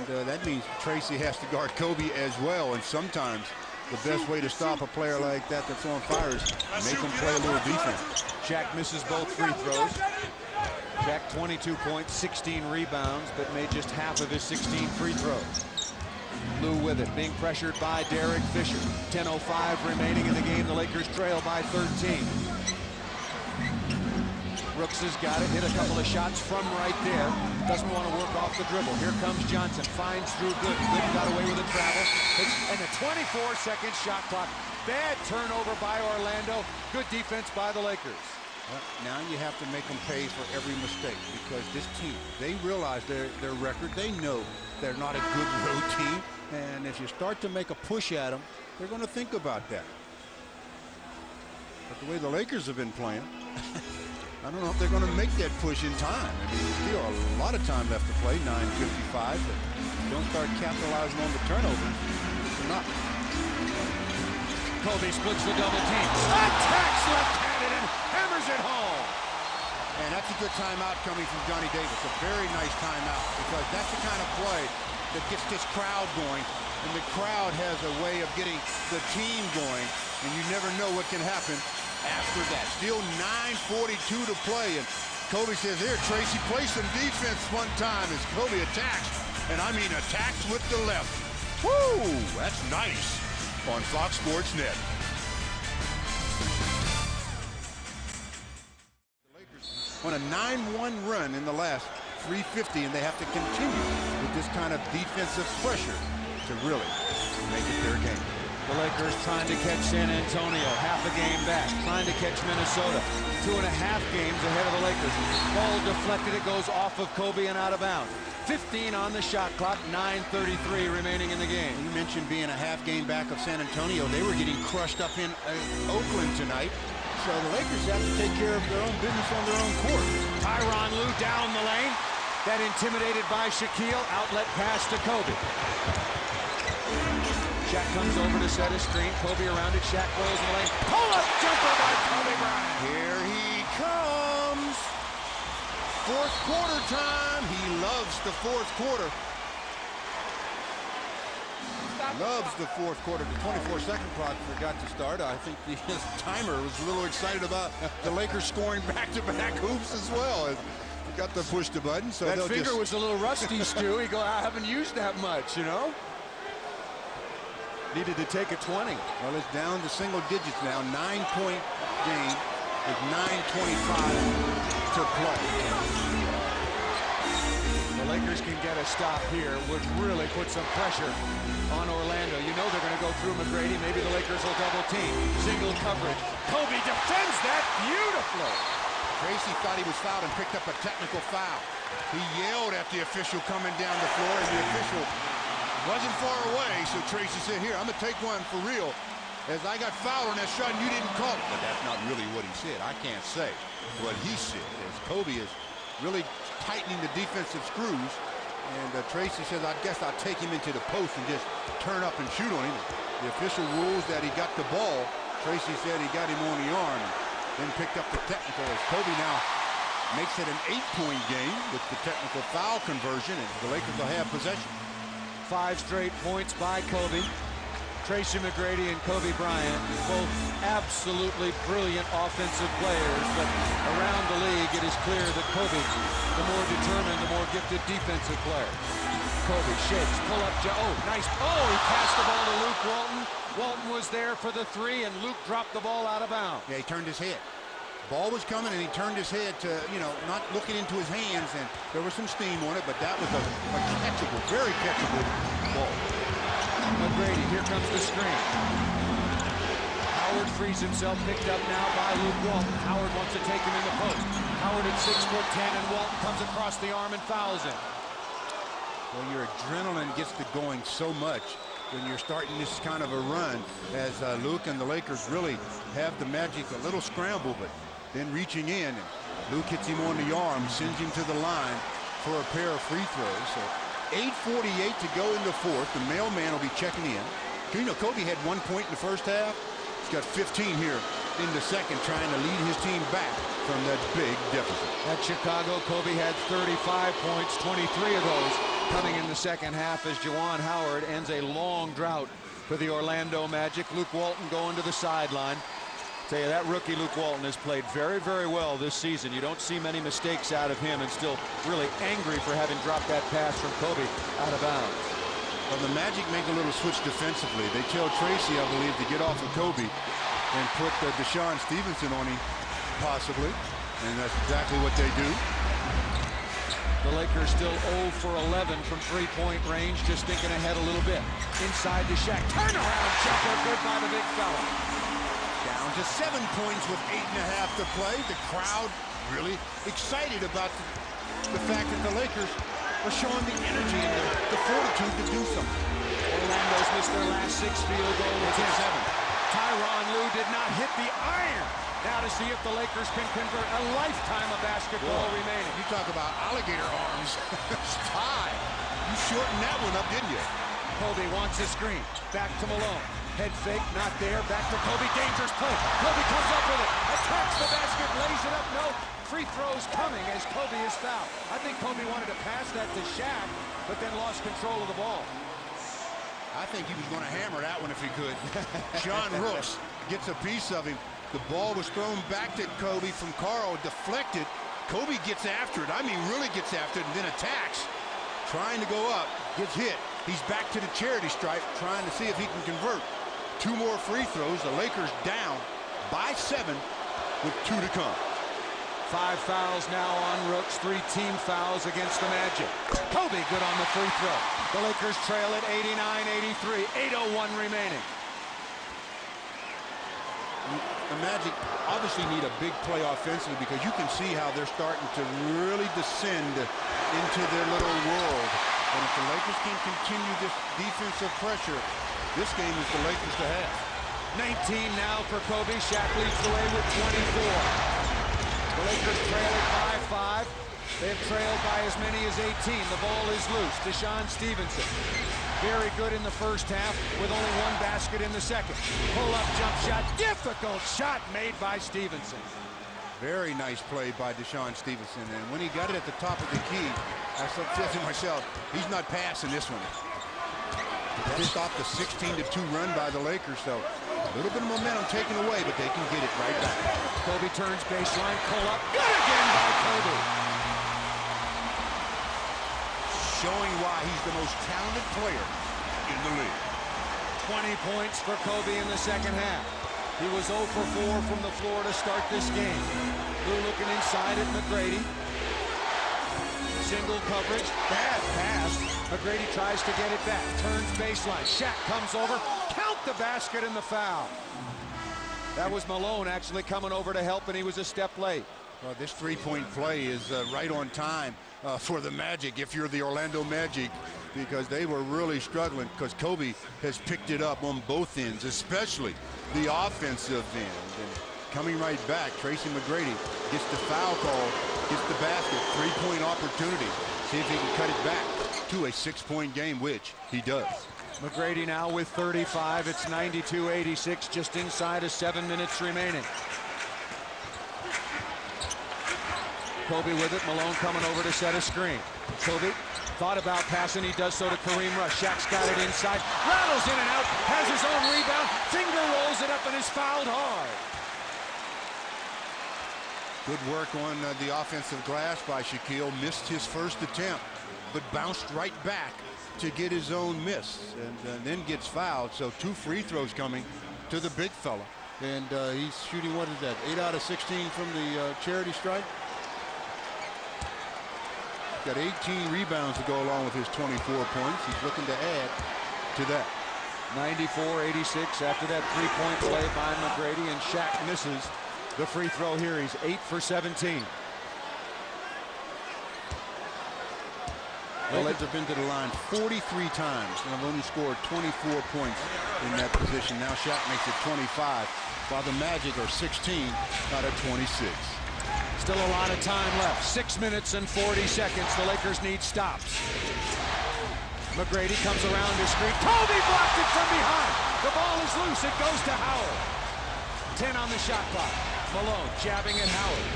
And that means Tracy has to guard Kobe as well. And sometimes the best way to stop a player like that that's on fire is make him play a little defense. Shaq misses both free throws. Shaq 22 points, 16 rebounds, but made just half of his 16 free throws. Lou with it, being pressured by Derek Fisher. 10:05 remaining in the game. The Lakers trail by 13. Brooks has got it, hit a couple of shots from right there. Doesn't want to work off the dribble. Here comes Johnson, finds through Gooden. Gooden got away with a travel. And a 24-second shot clock. Bad turnover by Orlando. Good defense by the Lakers. Well, now you have to make them pay for every mistake, because this team, they realize their record. They know they're not a good road team. And if you start to make a push at them, they're going to think about that. But the way the Lakers have been playing, I don't know if they're going to make that push in time. I mean, there's still a lot of time left to play, 9:55, but don't start capitalizing on the turnovers. It's not. Kobe splits the double team. Attacks left-handed and hammers it home. And that's a good timeout coming from Johnny Davis. A very nice timeout, because that's the kind of play that gets this crowd going. And the crowd has a way of getting the team going, and you never know what can happen after that. Still 9:42 to play, and Kobe says, here, Tracy, play some defense one time, as Kobe attacks, and I mean attacks with the left. Woo! That's nice on Fox Sports Net. The Lakers on a 9-1 run in the last 350, and they have to continue with this kind of defensive pressure to really make it their game. The Lakers trying to catch San Antonio, half a game back. Trying to catch Minnesota, 2.5 games ahead of the Lakers. Ball deflected, it goes off of Kobe and out of bounds. 15 on the shot clock, 9:33 remaining in the game. You mentioned being a half game back of San Antonio. They were getting crushed up in Oakland tonight. So the Lakers have to take care of their own business on their own court. Tyronn Lue down the lane. That intimidated by Shaquille. Outlet pass to Kobe. Shaq comes over to set a screen. Kobe around it. Shaq goes in the lane. Pull-up jumper by Kobe Bryant. Here he comes. Fourth quarter time. He loves the fourth quarter. Loves the fourth quarter. The 24-second clock forgot to start. I think his timer was a little excited about the Lakers scoring back-to-back hoops as well. He got to push the button. So that finger was a little rusty, Stu. I haven't used that much, you know. Needed to take a 20. Well, it's down to single digits now. 9-point game with 9:25 to play. The Lakers can get a stop here, which really puts some pressure on Orlando. You know they're going to go through McGrady. Maybe the Lakers will double team. Single coverage. Kobe defends that beautifully. Tracy thought he was fouled and picked up a technical foul. He yelled at the official coming down the floor, and the official wasn't far away, so Tracy said, here, I'm going to take one for real, as I got fouled on that shot and you didn't call it. But that's not really what he said. I can't say what he said, as Kobe is really tightening the defensive screws, and Tracy says, I guess I'll take him into the post and just turn up and shoot on him. The official rules that he got the ball. Tracy said he got him on the arm, and then picked up the technical, as Kobe now makes it an 8-point game with the technical foul conversion, and the Lakers will have possession. 5 straight points by Kobe. Tracy McGrady and Kobe Bryant, both absolutely brilliant offensive players, but around the league it is clear that Kobe, the more determined, the more gifted defensive player. Kobe shakes, pull up, oh, nice, oh, he passed the ball to Luke Walton. Walton was there for the 3, and Luke dropped the ball out of bounds. Yeah, he turned his head. Ball was coming, and he turned his head to, not looking into his hands, and there was some steam on it, but that was a catchable, very catchable ball. McGrady, here comes the screen. Howard frees himself, picked up now by Luke Walton. Howard wants to take him in the post. Howard at 6'10", and Walton comes across the arm and fouls him. Well, your adrenaline gets to going so much when you're starting this kind of a run, as Luke and the Lakers really have the magic, a little scramble, but then reaching in, and Luke hits him on the arm, sends him to the line for a pair of free throws. So 8:48 to go in the fourth. The mailman will be checking in. Kobe had 1 point in the first half. He's got 15 here in the second, trying to lead his team back from that big deficit. At Chicago, Kobe had 35 points, 23 of those coming in the second half, as Juwan Howard ends a long drought for the Orlando Magic. Luke Walton going to the sideline. Tell you, that rookie Luke Walton has played very, very well this season. You don't see many mistakes out of him, and still really angry for having dropped that pass from Kobe out of bounds. Well, the Magic make a little switch defensively. They tell Tracy, I believe, to get off of Kobe and put DeShaun Stevenson on him, possibly, and that's exactly what they do. The Lakers still 0 for 11 from three-point range, just thinking ahead a little bit. Inside to Shaq, turnaround jumper, good by the big fella. Down to 7 points with 8.5 to play. The crowd really excited about the fact that the Lakers are showing the energy and the fortitude to do something. Orlando's missed their last 6 field goal attempts. Tyronn Lue did not hit the iron. Now to see if the Lakers can convert a lifetime of basketball remaining. You talk about alligator arms. Ty, you shortened that one up, didn't you? Kobe wants a screen. Back to Malone. Head fake, not there. Back to Kobe. Dangerous play. Kobe comes up with it. Attacks the basket, lays it up. No. Free throws coming as Kobe is fouled. I think Kobe wanted to pass that to Shaq, but then lost control of the ball. I think he was going to hammer that one if he could. Sean Rooks gets a piece of him. The ball was thrown back to Kobe from Carl, deflected. Kobe gets after it. I mean, really gets after it, and then attacks. Trying to go up, gets hit. He's back to the charity stripe, trying to see if he can convert. 2 more free throws. The Lakers down by 7 with 2 to come. 5 fouls now on Rooks, 3 team fouls against the Magic. Kobe good on the free throw. The Lakers trail at 89-83, 8:01 remaining. The Magic obviously need a big play offensively, because you can see how they're starting to really descend into their little world. And if the Lakers can continue this defensive pressure, this game is the Lakers to have. 19 now for Kobe. Shaq leads the way with 24. The Lakers trail it by 5. They have trailed by as many as 18. The ball is loose. DeShaun Stevenson, very good in the first half with only 1 basket in the second. Pull-up jump shot. Difficult shot made by Stevenson. Very nice play by DeShaun Stevenson. And when he got it at the top of the key, I said to myself, he's not passing this one. That stopped a 16-2 run by the Lakers, so a little bit of momentum taken away, but they can get it right back. Kobe turns baseline, pull up, good again by Kobe. Showing why he's the most talented player in the league. 20 points for Kobe in the second half. He was 0 for 4 from the floor to start this game. Lue looking inside at McGrady. Single coverage, bad pass. McGrady tries to get it back, turns baseline. Shaq comes over, count the basket and the foul. That was Malone actually coming over to help, and he was a step late. This three-point play is right on time for the Magic if you're the Orlando Magic, because they were really struggling, because Kobe has picked it up on both ends, especially the offensive end. And coming right back, Tracy McGrady gets the foul call, gets the basket, three-point opportunity. See if he can cut it back to a six-point game, which he does. McGrady now with 35. It's 92-86, just inside of 7 minutes remaining. Kobe with it. Malone coming over to set a screen. Kobe thought about passing. He does so to Kareem Rush. Shaq's got it inside. Rattles in and out. Has his own rebound. Finger rolls it up and is fouled hard. Good work on the offensive glass by Shaquille. Missed his first attempt, but bounced right back to get his own miss, and then gets fouled. So 2 free throws coming to the big fella. And he's shooting, what is that, 8 out of 16 from the charity stripe? Got 18 rebounds to go along with his 24 points. He's looking to add to that. 94-86 after that three-point play by McGrady, and Shaq misses the free throw here. He's 8 for 17. The Lakers have been to the line 43 times and have only scored 24 points in that position. Now Shaq makes it 25, while the Magic are 16 out of 26. Still a lot of time left. 6 minutes and 40 seconds. The Lakers need stops. McGrady comes around his screen. Kobe blocked it from behind. The ball is loose. It goes to Howard. 10 on the shot clock. Malone jabbing at Howard.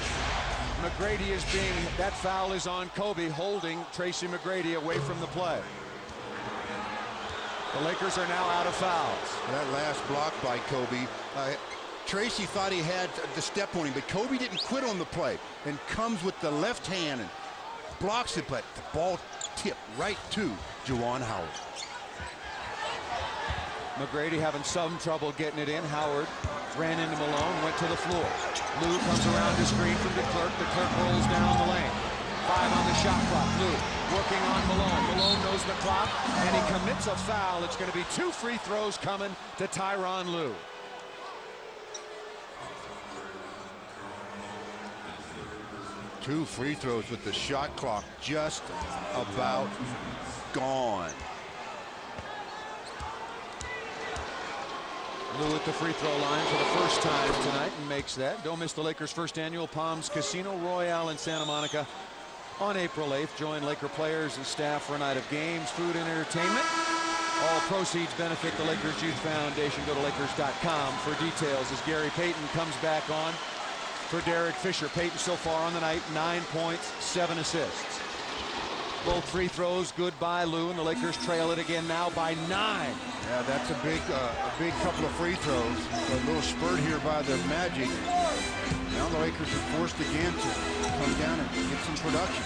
McGrady is being, that foul is on Kobe, holding Tracy McGrady away from the play. The Lakers are now out of fouls. That last block by Kobe, Tracy thought he had the step on him, but Kobe didn't quit on the play and comes with the left hand and blocks it, but the ball tipped right to Juwan Howard. McGrady having some trouble getting it in. Howard ran into Malone, went to the floor. Lou comes around the screen from DeClerc. DeClerc rolls down the lane. 5 on the shot clock. Lou working on Malone. Malone knows the clock, and he commits a foul. It's going to be 2 free throws coming to Tyronn Lue. Two free throws with the shot clock just about gone. Lou at the free throw line for the first time tonight and makes that. Don't miss the Lakers' first annual Palms Casino Royale in Santa Monica on April 8th. Join Laker players and staff for a night of games, food, and entertainment. All proceeds benefit the Lakers Youth Foundation. Go to Lakers.com for details as Gary Payton comes back on for Derek Fisher. Payton so far on the night, 9 points, 7 assists. Both free throws good by Lou, and the Lakers trail it again now by 9. Yeah, that's a big couple of free throws. A little spurt here by the Magic. Now the Lakers are forced again to come down and get some production.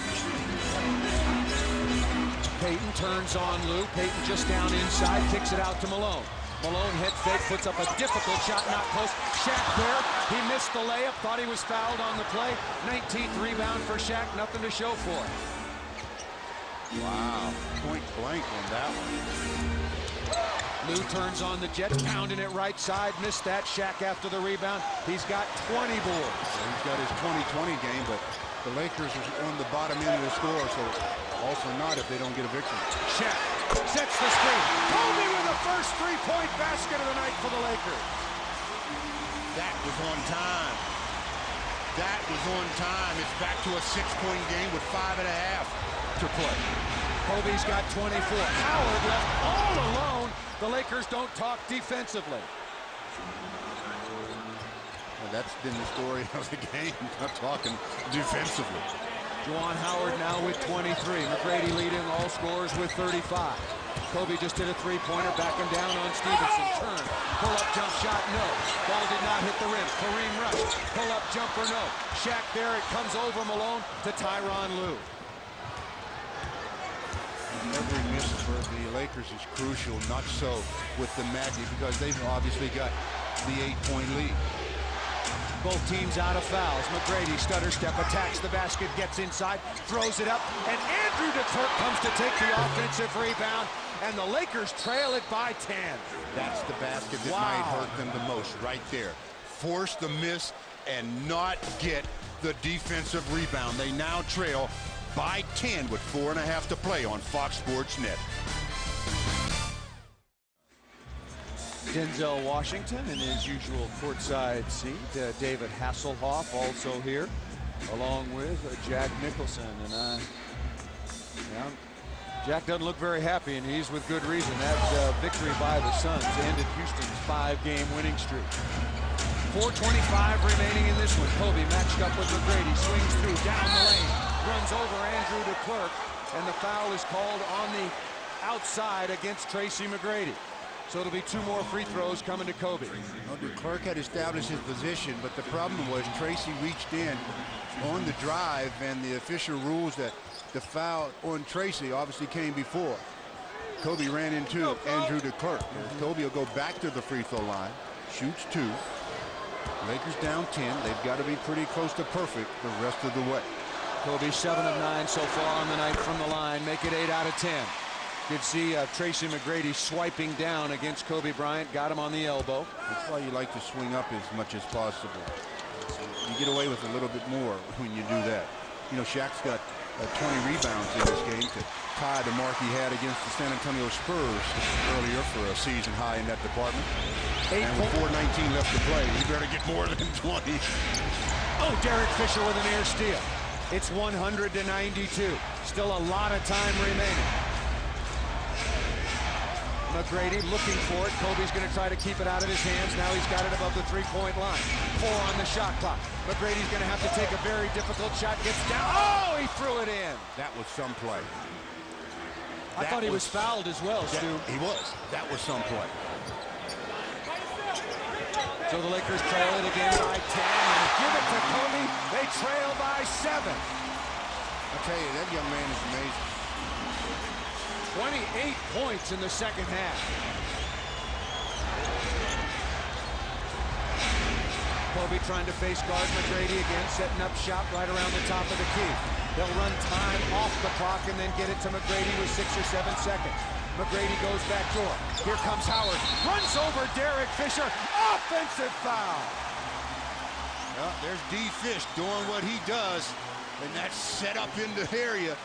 Payton turns on Lou. Payton just down inside, kicks it out to Malone. Malone head fake, puts up a difficult shot, not close. Shaq there, he missed the layup, thought he was fouled on the play. 19th rebound for Shaq, nothing to show for it. Wow, point blank on that one. Lou turns on the Jets, pounding it right side, missed that. Shaq after the rebound, he's got 20 boards. Yeah, he's got his 20-20 game, but the Lakers are on the bottom end of the score, so all for naught if they don't get a victory. Shaq sets the screen. Kobe with the first three-point basket of the night for the Lakers. That was on time. That was on time. It's back to a 6-point game with 5.5 to play. Kobe's got 24. Howard left all alone. The Lakers don't talk defensively. Well, that's been the story of the game, not talking defensively. Juwan Howard now with 23. McGrady leading all scorers with 35. Kobe just hit a three-pointer, backing down on Stevenson. Turn, pull-up jump shot, no. Ball did not hit the rim. Kareem Rush, pull-up jumper, no. Shaq there, it comes over Malone to Tyronn Lue. Every miss for the Lakers is crucial, not so with the Magic, because they've obviously got the 8-point lead. Both teams out of fouls. McGrady stutter step, attacks the basket, gets inside, throws it up, and Andrew DeClerc comes to take the offensive rebound, and the Lakers trail it by 10. That's the basket that might hurt them the most right there. Force the miss and not get the defensive rebound. They now trail by 10 with 4.5 to play on Fox Sports Net. Denzel Washington in his usual courtside seat. David Hasselhoff also here, along with Jack Nicholson. And Jack doesn't look very happy, and he's with good reason. That victory by the Suns ended Houston's 5-game winning streak. 4:25 remaining in this one. Kobe matched up with McGrady, swings through, down the lane, runs over Andrew DeClerc, and the foul is called on the outside against Tracy McGrady. So it'll be 2 more free throws coming to Kobe. Well, DeClerc had established his position, but the problem was Tracy reached in on the drive, and the official rules that the foul on Tracy obviously came before. Kobe ran into Andrew DeClerc. Kobe will go back to the free throw line, shoots 2. Lakers down 10. They've got to be pretty close to perfect the rest of the way. Kobe 7 of 9 so far on the night from the line. Make it 8 out of 10. You could see Tracy McGrady swiping down against Kobe Bryant. Got him on the elbow. That's why you like to swing up as much as possible. You get away with a little bit more when you do that. You know, Shaq's got 20 rebounds in this game to tie the mark he had against the San Antonio Spurs earlier for a season high in that department. And with 4:19 left to play, he better get more than 20. Oh, Derek Fisher with an air steal. It's 100-92. Still a lot of time remaining. McGrady looking for it. Kobe's going to try to keep it out of his hands. Now he's got it above the 3-point line. 4 on the shot clock. McGrady's going to have to take a very difficult shot. Gets down. Oh, he threw it in. That was some play. I thought he was fouled as well, Stu. He was. That was some play. So the Lakers trail it again by 10. And give it to Kobe. They trail by 7. I tell you, that young man is amazing. 28 points in the second half. Kobe trying to face guard McGrady again, setting up shop right around the top of the key. They'll run time off the clock and then get it to McGrady with 6 or 7 seconds. McGrady goes back door. Here comes Howard. Runs over Derek Fisher. Offensive foul. Well, there's D. Fish doing what he does, and that's set up in the area.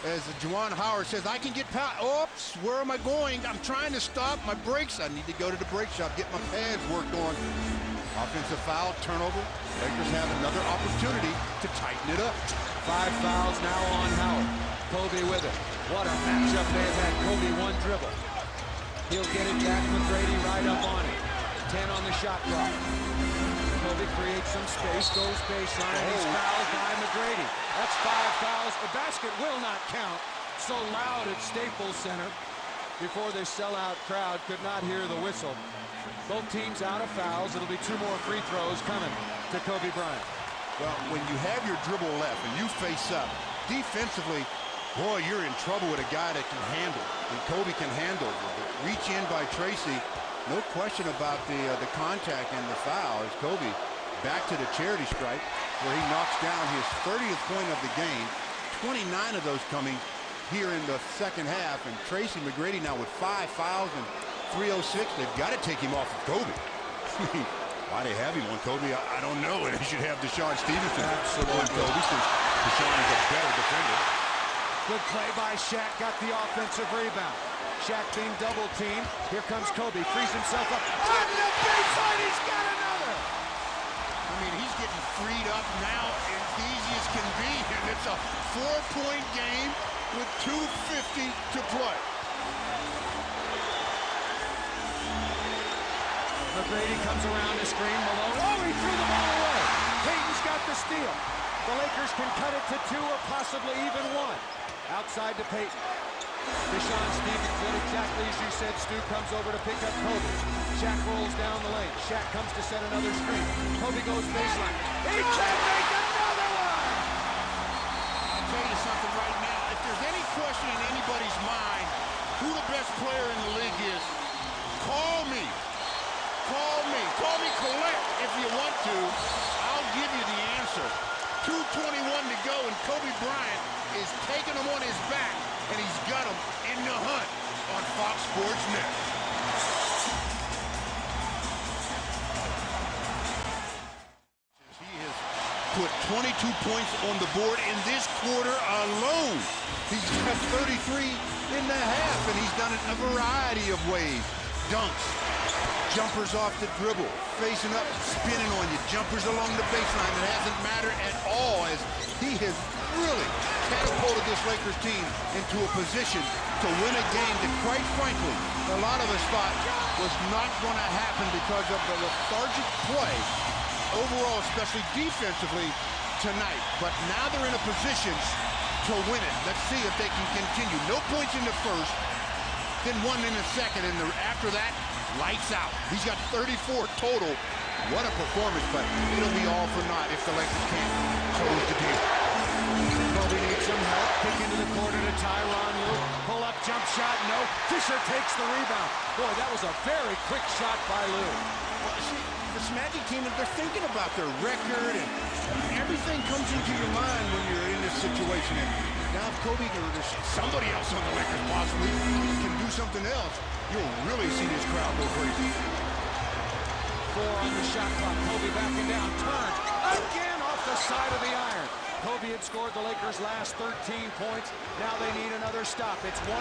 As Juwan Howard says, I can get past. Oops, where am I going? I'm trying to stop my brakes. I need to go to the brake shop, get my pads worked on. Offensive foul, turnover. Lakers have another opportunity to tighten it up. 5 fouls now on Howard. Kobe with it. What a matchup they have had. Kobe 1 dribble. He'll get it back. McGrady right up on it. 10 on the shot clock. Kobe creates some space, goes baseline. He's fouled by McGrady. That's 5 fouls. The basket will not count. So loud at Staples Center. Before this sellout crowd could not hear the whistle. Both teams out of fouls. It'll be 2 more free throws coming to Kobe Bryant. Well, when you have your dribble left and you face up, defensively, boy, you're in trouble with a guy that can handle. And Kobe can handle. Reach in by Tracy. No question about the contact and the foul as Kobe back to the charity stripe where he knocks down his 30th point of the game. 29 of those coming here in the second half. And Tracy McGrady now with 5 fouls and 3:06. They've got to take him off of Kobe. Why they have him on Kobe, I don't know. They should have Deshaun Stevenson on Kobe since Deshaun is a better defender. Good play by Shaq. Got the offensive rebound. Shaq being double teamed. Here comes Kobe. Frees himself up. On the baseline, he's got another. I mean, he's getting freed up now as easy as can be. And it's a 4-point game with 2:50 to play. McGrady comes around the screen. Malone. Oh, he threw the ball away. Payton's got the steal. The Lakers can cut it to 2 or possibly even 1. Outside to Payton. Deshaun Stevenson, exactly as you said, Stu, comes over to pick up Kobe. Shaq rolls down the lane. Shaq comes to set another screen. Kobe goes baseline. He can make another one! I'll tell you something right now. If there's any question in anybody's mind who the best player in the league is, call me. Call me. Call me collect if you want to. I'll give you the answer. 2:21 to go, and Kobe Bryant is taking him on his back, and he's got him in the hunt on Fox Sports Net. He has put 22 points on the board in this quarter alone. He's got 33 in the half, and he's done it a variety of ways. Dunks, jumpers off the dribble, facing up, spinning on you, jumpers along the baseline. It hasn't mattered at all, as he has really catapulted this Lakers team into a position to win a game that, quite frankly, a lot of us thought was not going to happen because of the lethargic play overall, especially defensively tonight. But now they're in a position to win it. Let's see if they can continue. No points in the first, then one in the second, and after that, lights out. He's got 34 total. What a performance, but it'll be all for naught if the Lakers can't close the deal. Kobe needs some help. Kick into the corner to Tyronn Lue. Pull up jump shot, no. Fisher takes the rebound. Boy, that was a very quick shot by Lue. Well, see, this Magic team, they're thinking about their record, and everything comes into your mind when you're in this situation. And now if Kobe or somebody else on the Lakers possibly can do something else, you'll really see this crowd go crazy. 4 on the shot clock. Kobe backing down. Turns again off the side of the iron. Kobe had scored the Lakers' last 13 points. Now they need another stop. It's 102-100.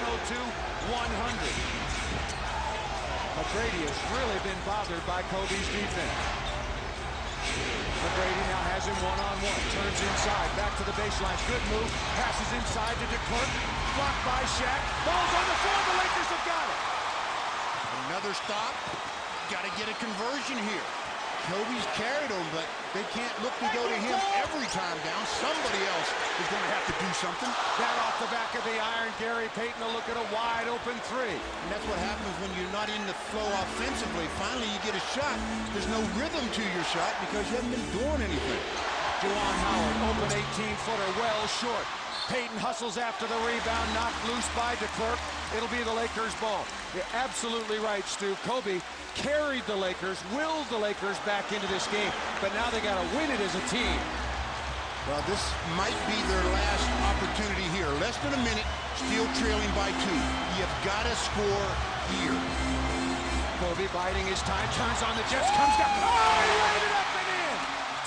McGrady has really been bothered by Kobe's defense. McGrady now has him one-on-one. Turns inside, back to the baseline. Good move. Passes inside to DeClerc. Blocked by Shaq. Ball's on the floor. The Lakers have got it. Another stop. Got to get a conversion here. Kobe's carried them, but they can't look to go to him every time down. Somebody else is going to have to do something. That off the back of the iron. Gary Payton to look at a wide open three. And that's what happens when you're not in the flow offensively. Finally, you get a shot. There's no rhythm to your shot because you haven't been doing anything. Juwan Howard, open 18-footer, well short. Payton hustles after the rebound, knocked loose by DeClerc. It'll be the Lakers' ball. You're absolutely right, Stu. Kobe carried the Lakers, willed the Lakers back into this game, but now they got to win it as a team. Well, this might be their last opportunity here. Less than a minute, still trailing by 2. You've got to score here. Kobe biding his time, turns on the Jets, comes down. Oh, he laid it up and in!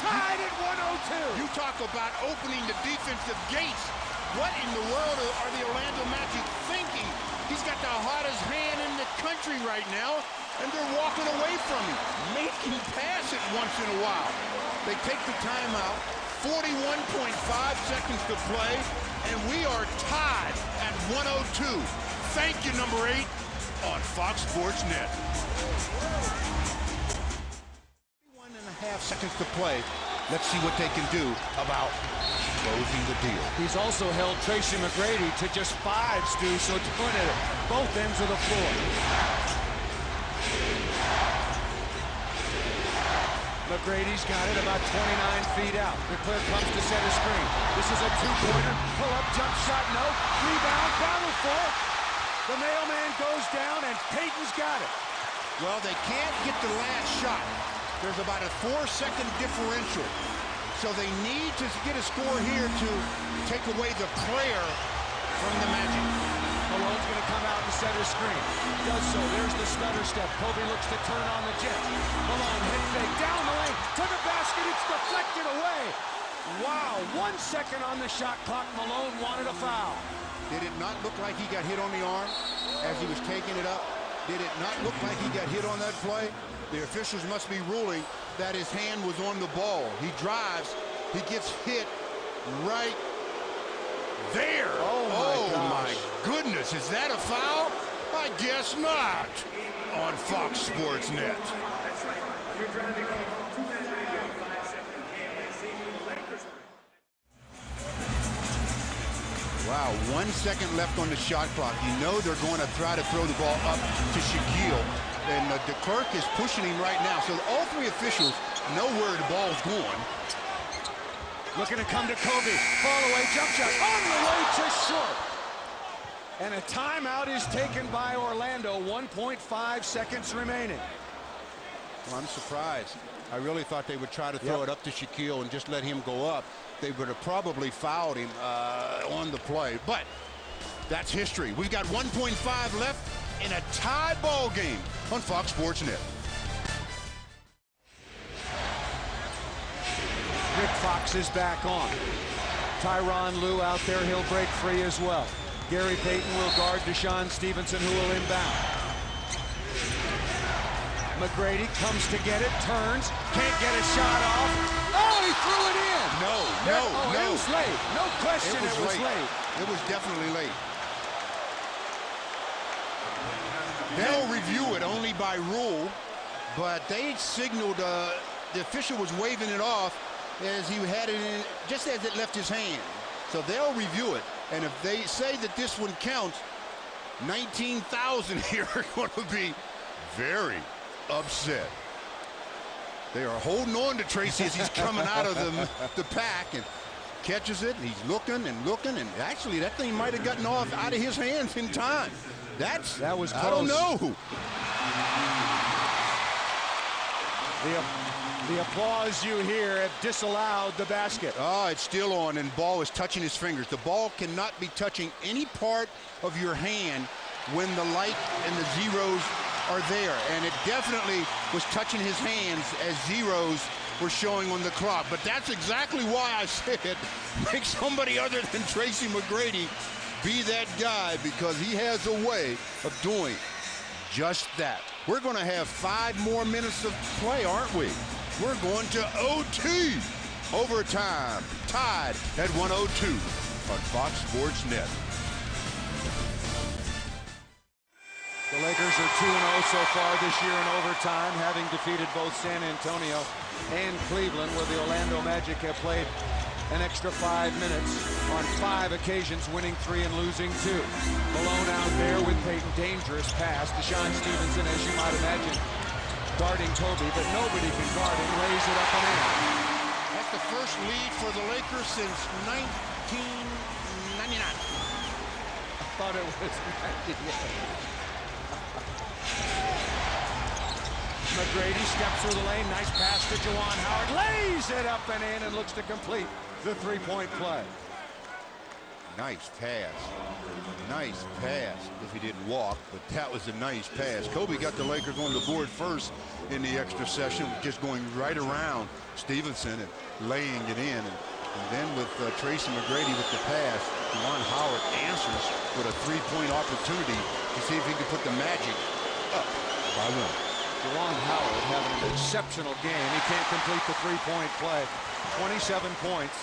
Tied at 102. You talk about opening the defensive gates. What in the world are the Orlando Magic thinking? He's got the hottest hand in the country right now, and they're walking away from him. Make him pass it once in a while. They take the timeout. 41.5 seconds to play, and we are tied at 102. Thank you, number 8, on Fox Sports Net. 41.5 seconds to play. Let's see what they can do about closing the deal. He's also held Tracy McGrady to just 5, Stu, so doing it at both ends of the floor. McGrady's got it about 29 feet out. DeClerc comes to set a screen. This is a 2-pointer. Pull-up jump shot, no. Rebound, battle for it. The mailman goes down, and Payton's got it. Well, they can't get the last shot. There's about a 4-second differential. So they need to get a score here to take away the prayer from the Magic. Malone's going to come out and set his screen. Does so. There's the stutter step. Kobe looks to turn on the Jets. Malone head fake down the lane to the basket. It's deflected away. Wow. 1 second on the shot clock. Malone wanted a foul. Did it not look like he got hit on the arm as he was taking it up? Did it not look like he got hit on that play? The officials must be ruling that his hand was on the ball. He drives. He gets hit right there. Oh, my goodness. Is that a foul? I guess not. On Fox Sports Net. Wow, 1 second left on the shot clock. You know they're going to try to throw the ball up to Shaquille. And DeClerc is pushing him right now. So all 3 officials know where the ball's going. Looking to come to Kobe. Fall away, jump shot on the way to short. And a timeout is taken by Orlando. 1.5 seconds remaining. Well, I'm surprised. I really thought they would try to throw it up to Shaquille and just let him go up. They would have probably fouled him on the play. But that's history. We've got 1.5 left in a tie ball game on Fox Sports Net. Rick Fox is back on. Tyronn Lue out there, he'll break free as well. Gary Payton will guard DeShawn Stevenson, who will inbound. McGrady comes to get it, turns, can't get a shot off. Oh, he threw it in! No. It was late. No question it was late. It was definitely late. They'll review it only by rule, but they signaled the official was waving it off as he had it in, just as it left his hand. So they'll review it, and if they say that this one counts, 19,000 here are going to be very upset. They are holding on to Tracy as he's coming out of the pack and catches it. And he's looking, and actually that thing might have gotten off out of his hands in time. That was close. I don't know. The applause you hear have disallowed the basket. Oh, it's still on, and ball is touching his fingers. The ball cannot be touching any part of your hand when the light and the zeros are there, and it definitely was touching his hands as zeros were showing on the clock. But that's exactly why I said make somebody other than Tracy McGrady be that guy, because he has a way of doing just that. We're going to have 5 more minutes of play, aren't we? We're going to OT. Overtime, tied at 102 on Fox Sports Net. The Lakers are 2-0 so far this year in overtime, having defeated both San Antonio and Cleveland, where the Orlando Magic have played an extra 5 minutes on 5 occasions, winning 3 and losing 2. Malone out there with Payton, dangerous pass. DeShawn Stevenson, as you might imagine, guarding Kobe, but nobody can guard him, lays it up and in. That's the first lead for the Lakers since 1999. I thought it was 98. McGrady steps through the lane, nice pass to Juwan Howard, lays it up and in and looks to complete the 3-point play. Nice pass. Nice pass if he didn't walk, but that was a nice pass. Kobe got the Lakers on the board first in the extra session, just going right around Stevenson and laying it in. And then with Tracy McGrady with the pass, Juwan Howard answers with a 3-point opportunity to see if he can put the Magic up by 1. Juwan Howard having an exceptional game. He can't complete the 3-point play. 27 points,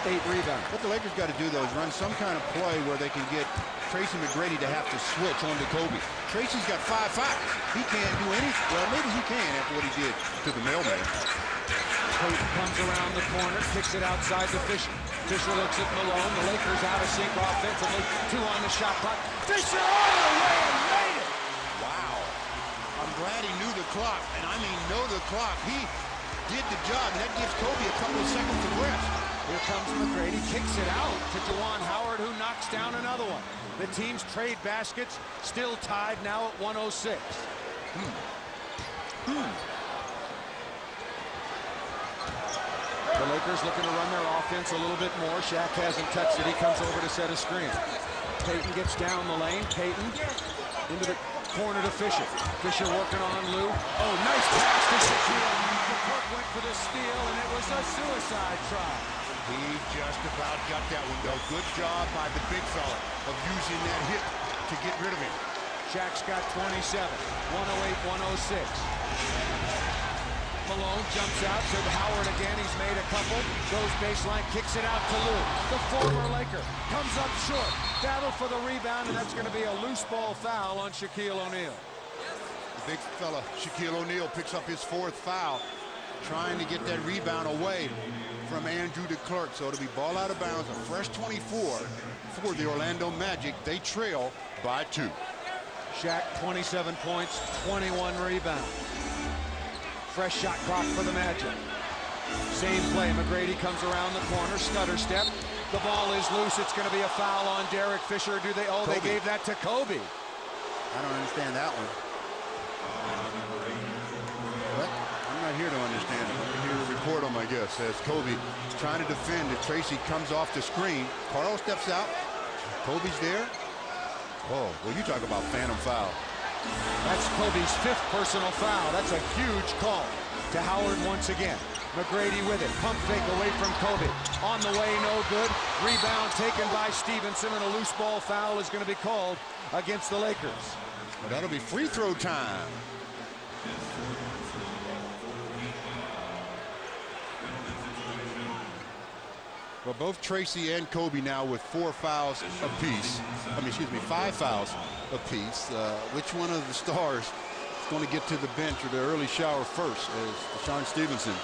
8 rebounds. What the Lakers got to do, though, is run some kind of play where they can get Tracy McGrady to have to switch onto Kobe. Tracy's got 5 fouls. He can't do anything. Well, maybe he can after what he did to the mailman. Payton comes around the corner, kicks it outside to Fisher. Fisher looks at Malone. The Lakers out of sync offensively. 2 on the shot clock. Fisher all the way and made it. Wow. I'm glad he knew the clock, and I mean know the clock. He did the job, and that gives Kobe a couple of seconds to rest. Here comes McGrady, kicks it out to Juwan Howard, who knocks down another one. The teams trade baskets, still tied now at 106. The Lakers looking to run their offense a little bit more. Shaq hasn't touched it. He comes over to set a screen. Payton gets down the lane. Payton into the corner to Fisher. Fisher working on Lue. Oh, nice pass to Shaquille. The court went for the steal, and it was a suicide try. He just about got that one, though. Good job by the big fella of using that hit to get rid of him. Shaq's got 27. 108-106. Malone jumps out to Howard again. He's made a couple. Goes baseline, kicks it out to Lue. The former Laker comes up short. Battle for the rebound, and that's going to be a loose ball foul on Shaquille O'Neal. The big fella, Shaquille O'Neal, picks up his 4th foul, trying to get that rebound away from Andrew DeClercq. So it'll be ball out of bounds, a fresh 24 for the Orlando Magic. They trail by 2. Shaq, 27 points, 21 rebounds. Fresh shot clock for the Magic. Same play. McGrady comes around the corner, stutter step. The ball is loose. It's going to be a foul on Derek Fisher. Do they? Oh, Kobe. They gave that to Kobe. I don't understand that one. But I'm not here to understand it. I'm here to report on my guess. As Kobe trying to defend, and Tracy comes off the screen. Karl steps out. Kobe's there. Oh, well, you talk about phantom foul. That's Kobe's 5th personal foul. That's a huge call to Howard once again. McGrady with it. Pump fake away from Kobe. On the way, no good. Rebound taken by Stevenson, and a loose ball foul is going to be called against the Lakers. Well, that'll be free throw time. Well, both Tracy and Kobe now with 4 fouls apiece. Excuse me, 5 fouls apiece. Which one of the stars is going to get to the bench or the early shower first? As DeShawn Stevenson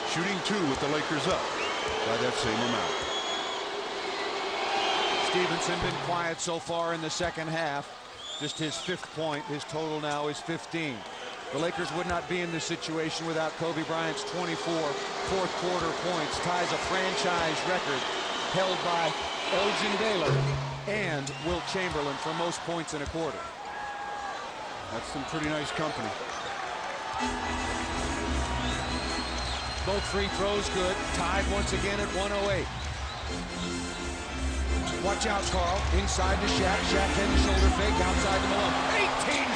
shooting 2 with the Lakers up by that same amount. Stevenson been quiet so far in the second half. Just his 5th point. His total now is 15. The Lakers would not be in this situation without Kobe Bryant's 24 fourth-quarter points. Ties a franchise record held by Elgin Baylor and Wilt Chamberlain for most points in a quarter. That's some pretty nice company. Both free throws good. Tied once again at 108. Watch out, Carl. Inside to Shaq. Shaq head and shoulder fake outside to Malone. 18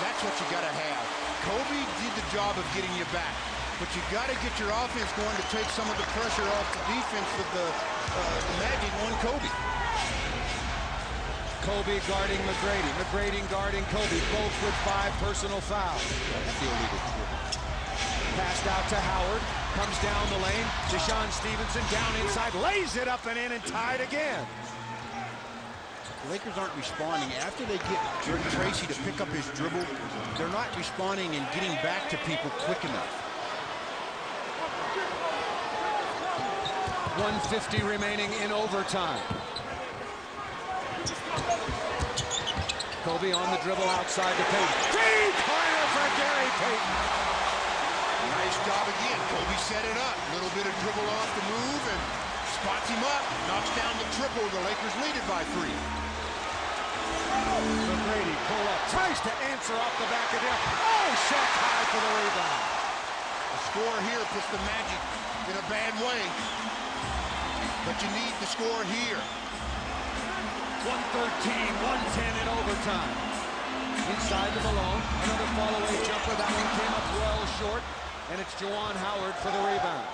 That's what you got to have. Kobe did the job of getting you back, but you got to get your offense going to take some of the pressure off the defense with the Magic on Kobe. Kobe guarding McGrady. McGrady guarding Kobe. Both with 5 personal fouls. Still legal. Passed out to Howard. Comes down the lane. DeShawn Stevenson down inside. Lays it up and in and tied again. The Lakers aren't responding. After they get Tracy to pick up his dribble, they're not responding and getting back to people quick enough. 1:50 remaining in overtime. Kobe on the dribble outside to Payton. Three-pointer for Gary Payton. Nice job again. Kobe set it up. A little bit of dribble off the move and spots him up. Knocks down the triple. The Lakers lead it by 3. McGrady pull up, tries to answer off the back of the oh, shot high for the rebound. The score here puts the Magic in a bad way, but you need the score here. 113, 110 in overtime. Inside to Malone, another fall-away jumper. That one came up well short, and it's Juwan Howard for the rebound.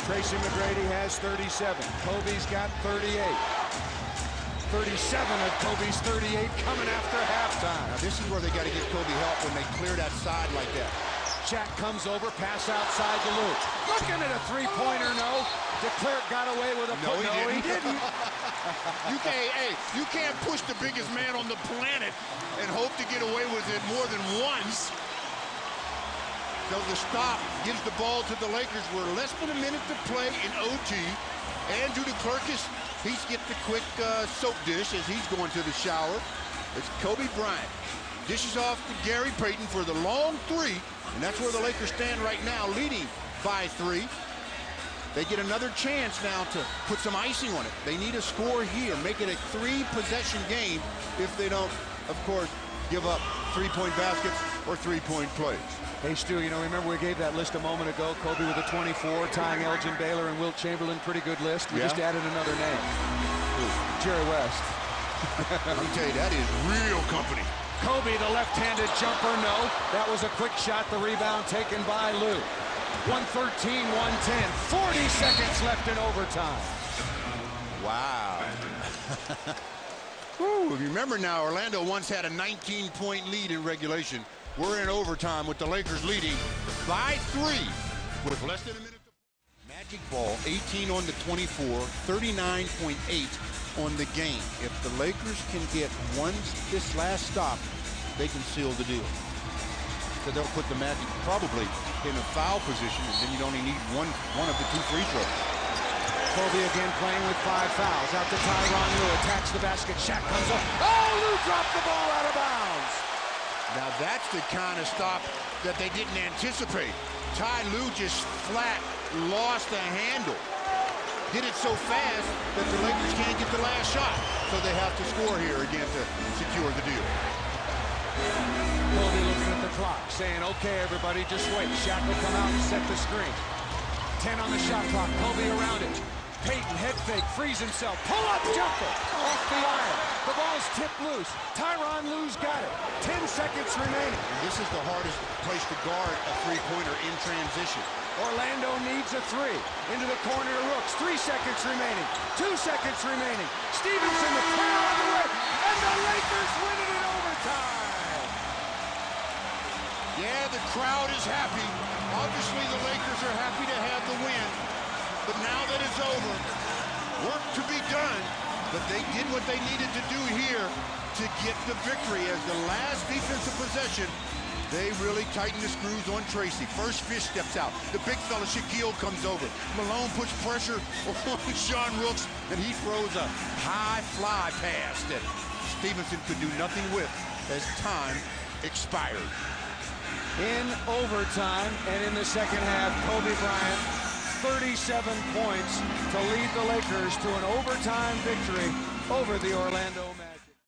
Tracy McGrady has 37. Kobe's got 38. 37 of Kobe's 38 coming after halftime. Now this is where they got to get Kobe help when they clear that side like that. Shaq comes over, pass outside to Lou. Looking at a three-pointer, no. DeClercq got away with a put. No, he didn't. You can't push the biggest man on the planet and hope to get away with it more than once. So the stop gives the ball to the Lakers. We're less than a minute to play in OT. Andrew DeClercq he's getting the quick soap dish as he's going to the shower. It's Kobe Bryant. Dishes off to Gary Payton for the long 3, and that's where the Lakers stand right now, leading by 3. They get another chance now to put some icing on it. They need a score here, make it a 3-possession game if they don't, of course, give up 3-point baskets or 3-point plays. Hey, Stu, you know, remember we gave that list a moment ago. Kobe with a 24, tying Elgin Baylor and Wilt Chamberlain. Pretty good list. We just added another name. Jerry West. Let me tell you, that is real company. Kobe, the left-handed jumper, no. That was a quick shot. The rebound taken by Lou. 113, 110. 40 seconds left in overtime. Wow. Whew, remember now, Orlando once had a 19-point lead in regulation. We're in overtime with the Lakers leading by 3 with less than a minute to play. Magic ball, 18 on the 24, 39.8 on the game. If the Lakers can get this last stop, they can seal the deal. So they'll put the Magic probably in a foul position, and then you'd only need one of the 2 free throws. Kobe again playing with 5 fouls. Out to Tyronn Lue, attacks the basket. Shaq comes up. Oh, Lue dropped the ball out of bounds. Now that's the kind of stop that they didn't anticipate. Ty Lue just flat lost the handle. Did it so fast that the Lakers can't get the last shot. So they have to score here again to secure the deal. Kobe looking at the clock, saying, okay, everybody, just wait. Shaq will come out and set the screen. 10 on the shot clock. Kobe around it. Payton head fake, frees himself, pull-up jumper off the iron. The ball's tipped loose. Tyronn Lue's got it. 10 seconds remaining. This is the hardest place to guard a three-pointer in transition. Orlando needs a three. Into the corner to Rooks. 3 seconds remaining. 2 seconds remaining. Stevenson, the crowd on the way, and the Lakers win it in overtime. Yeah, the crowd is happy. Obviously, the Lakers are happy to have the win. But now that it's over, work to be done. But they did what they needed to do here to get the victory. As the last defensive possession, they really tightened the screws on Tracy. First, Fish steps out. The big fella, Shaquille, comes over. Malone puts pressure on Sean Rooks, and he throws a high fly pass that Stevenson could do nothing with as time expired. In overtime and in the second half, Kobe Bryant, 37 points to lead the Lakers to an overtime victory over the Orlando Magic.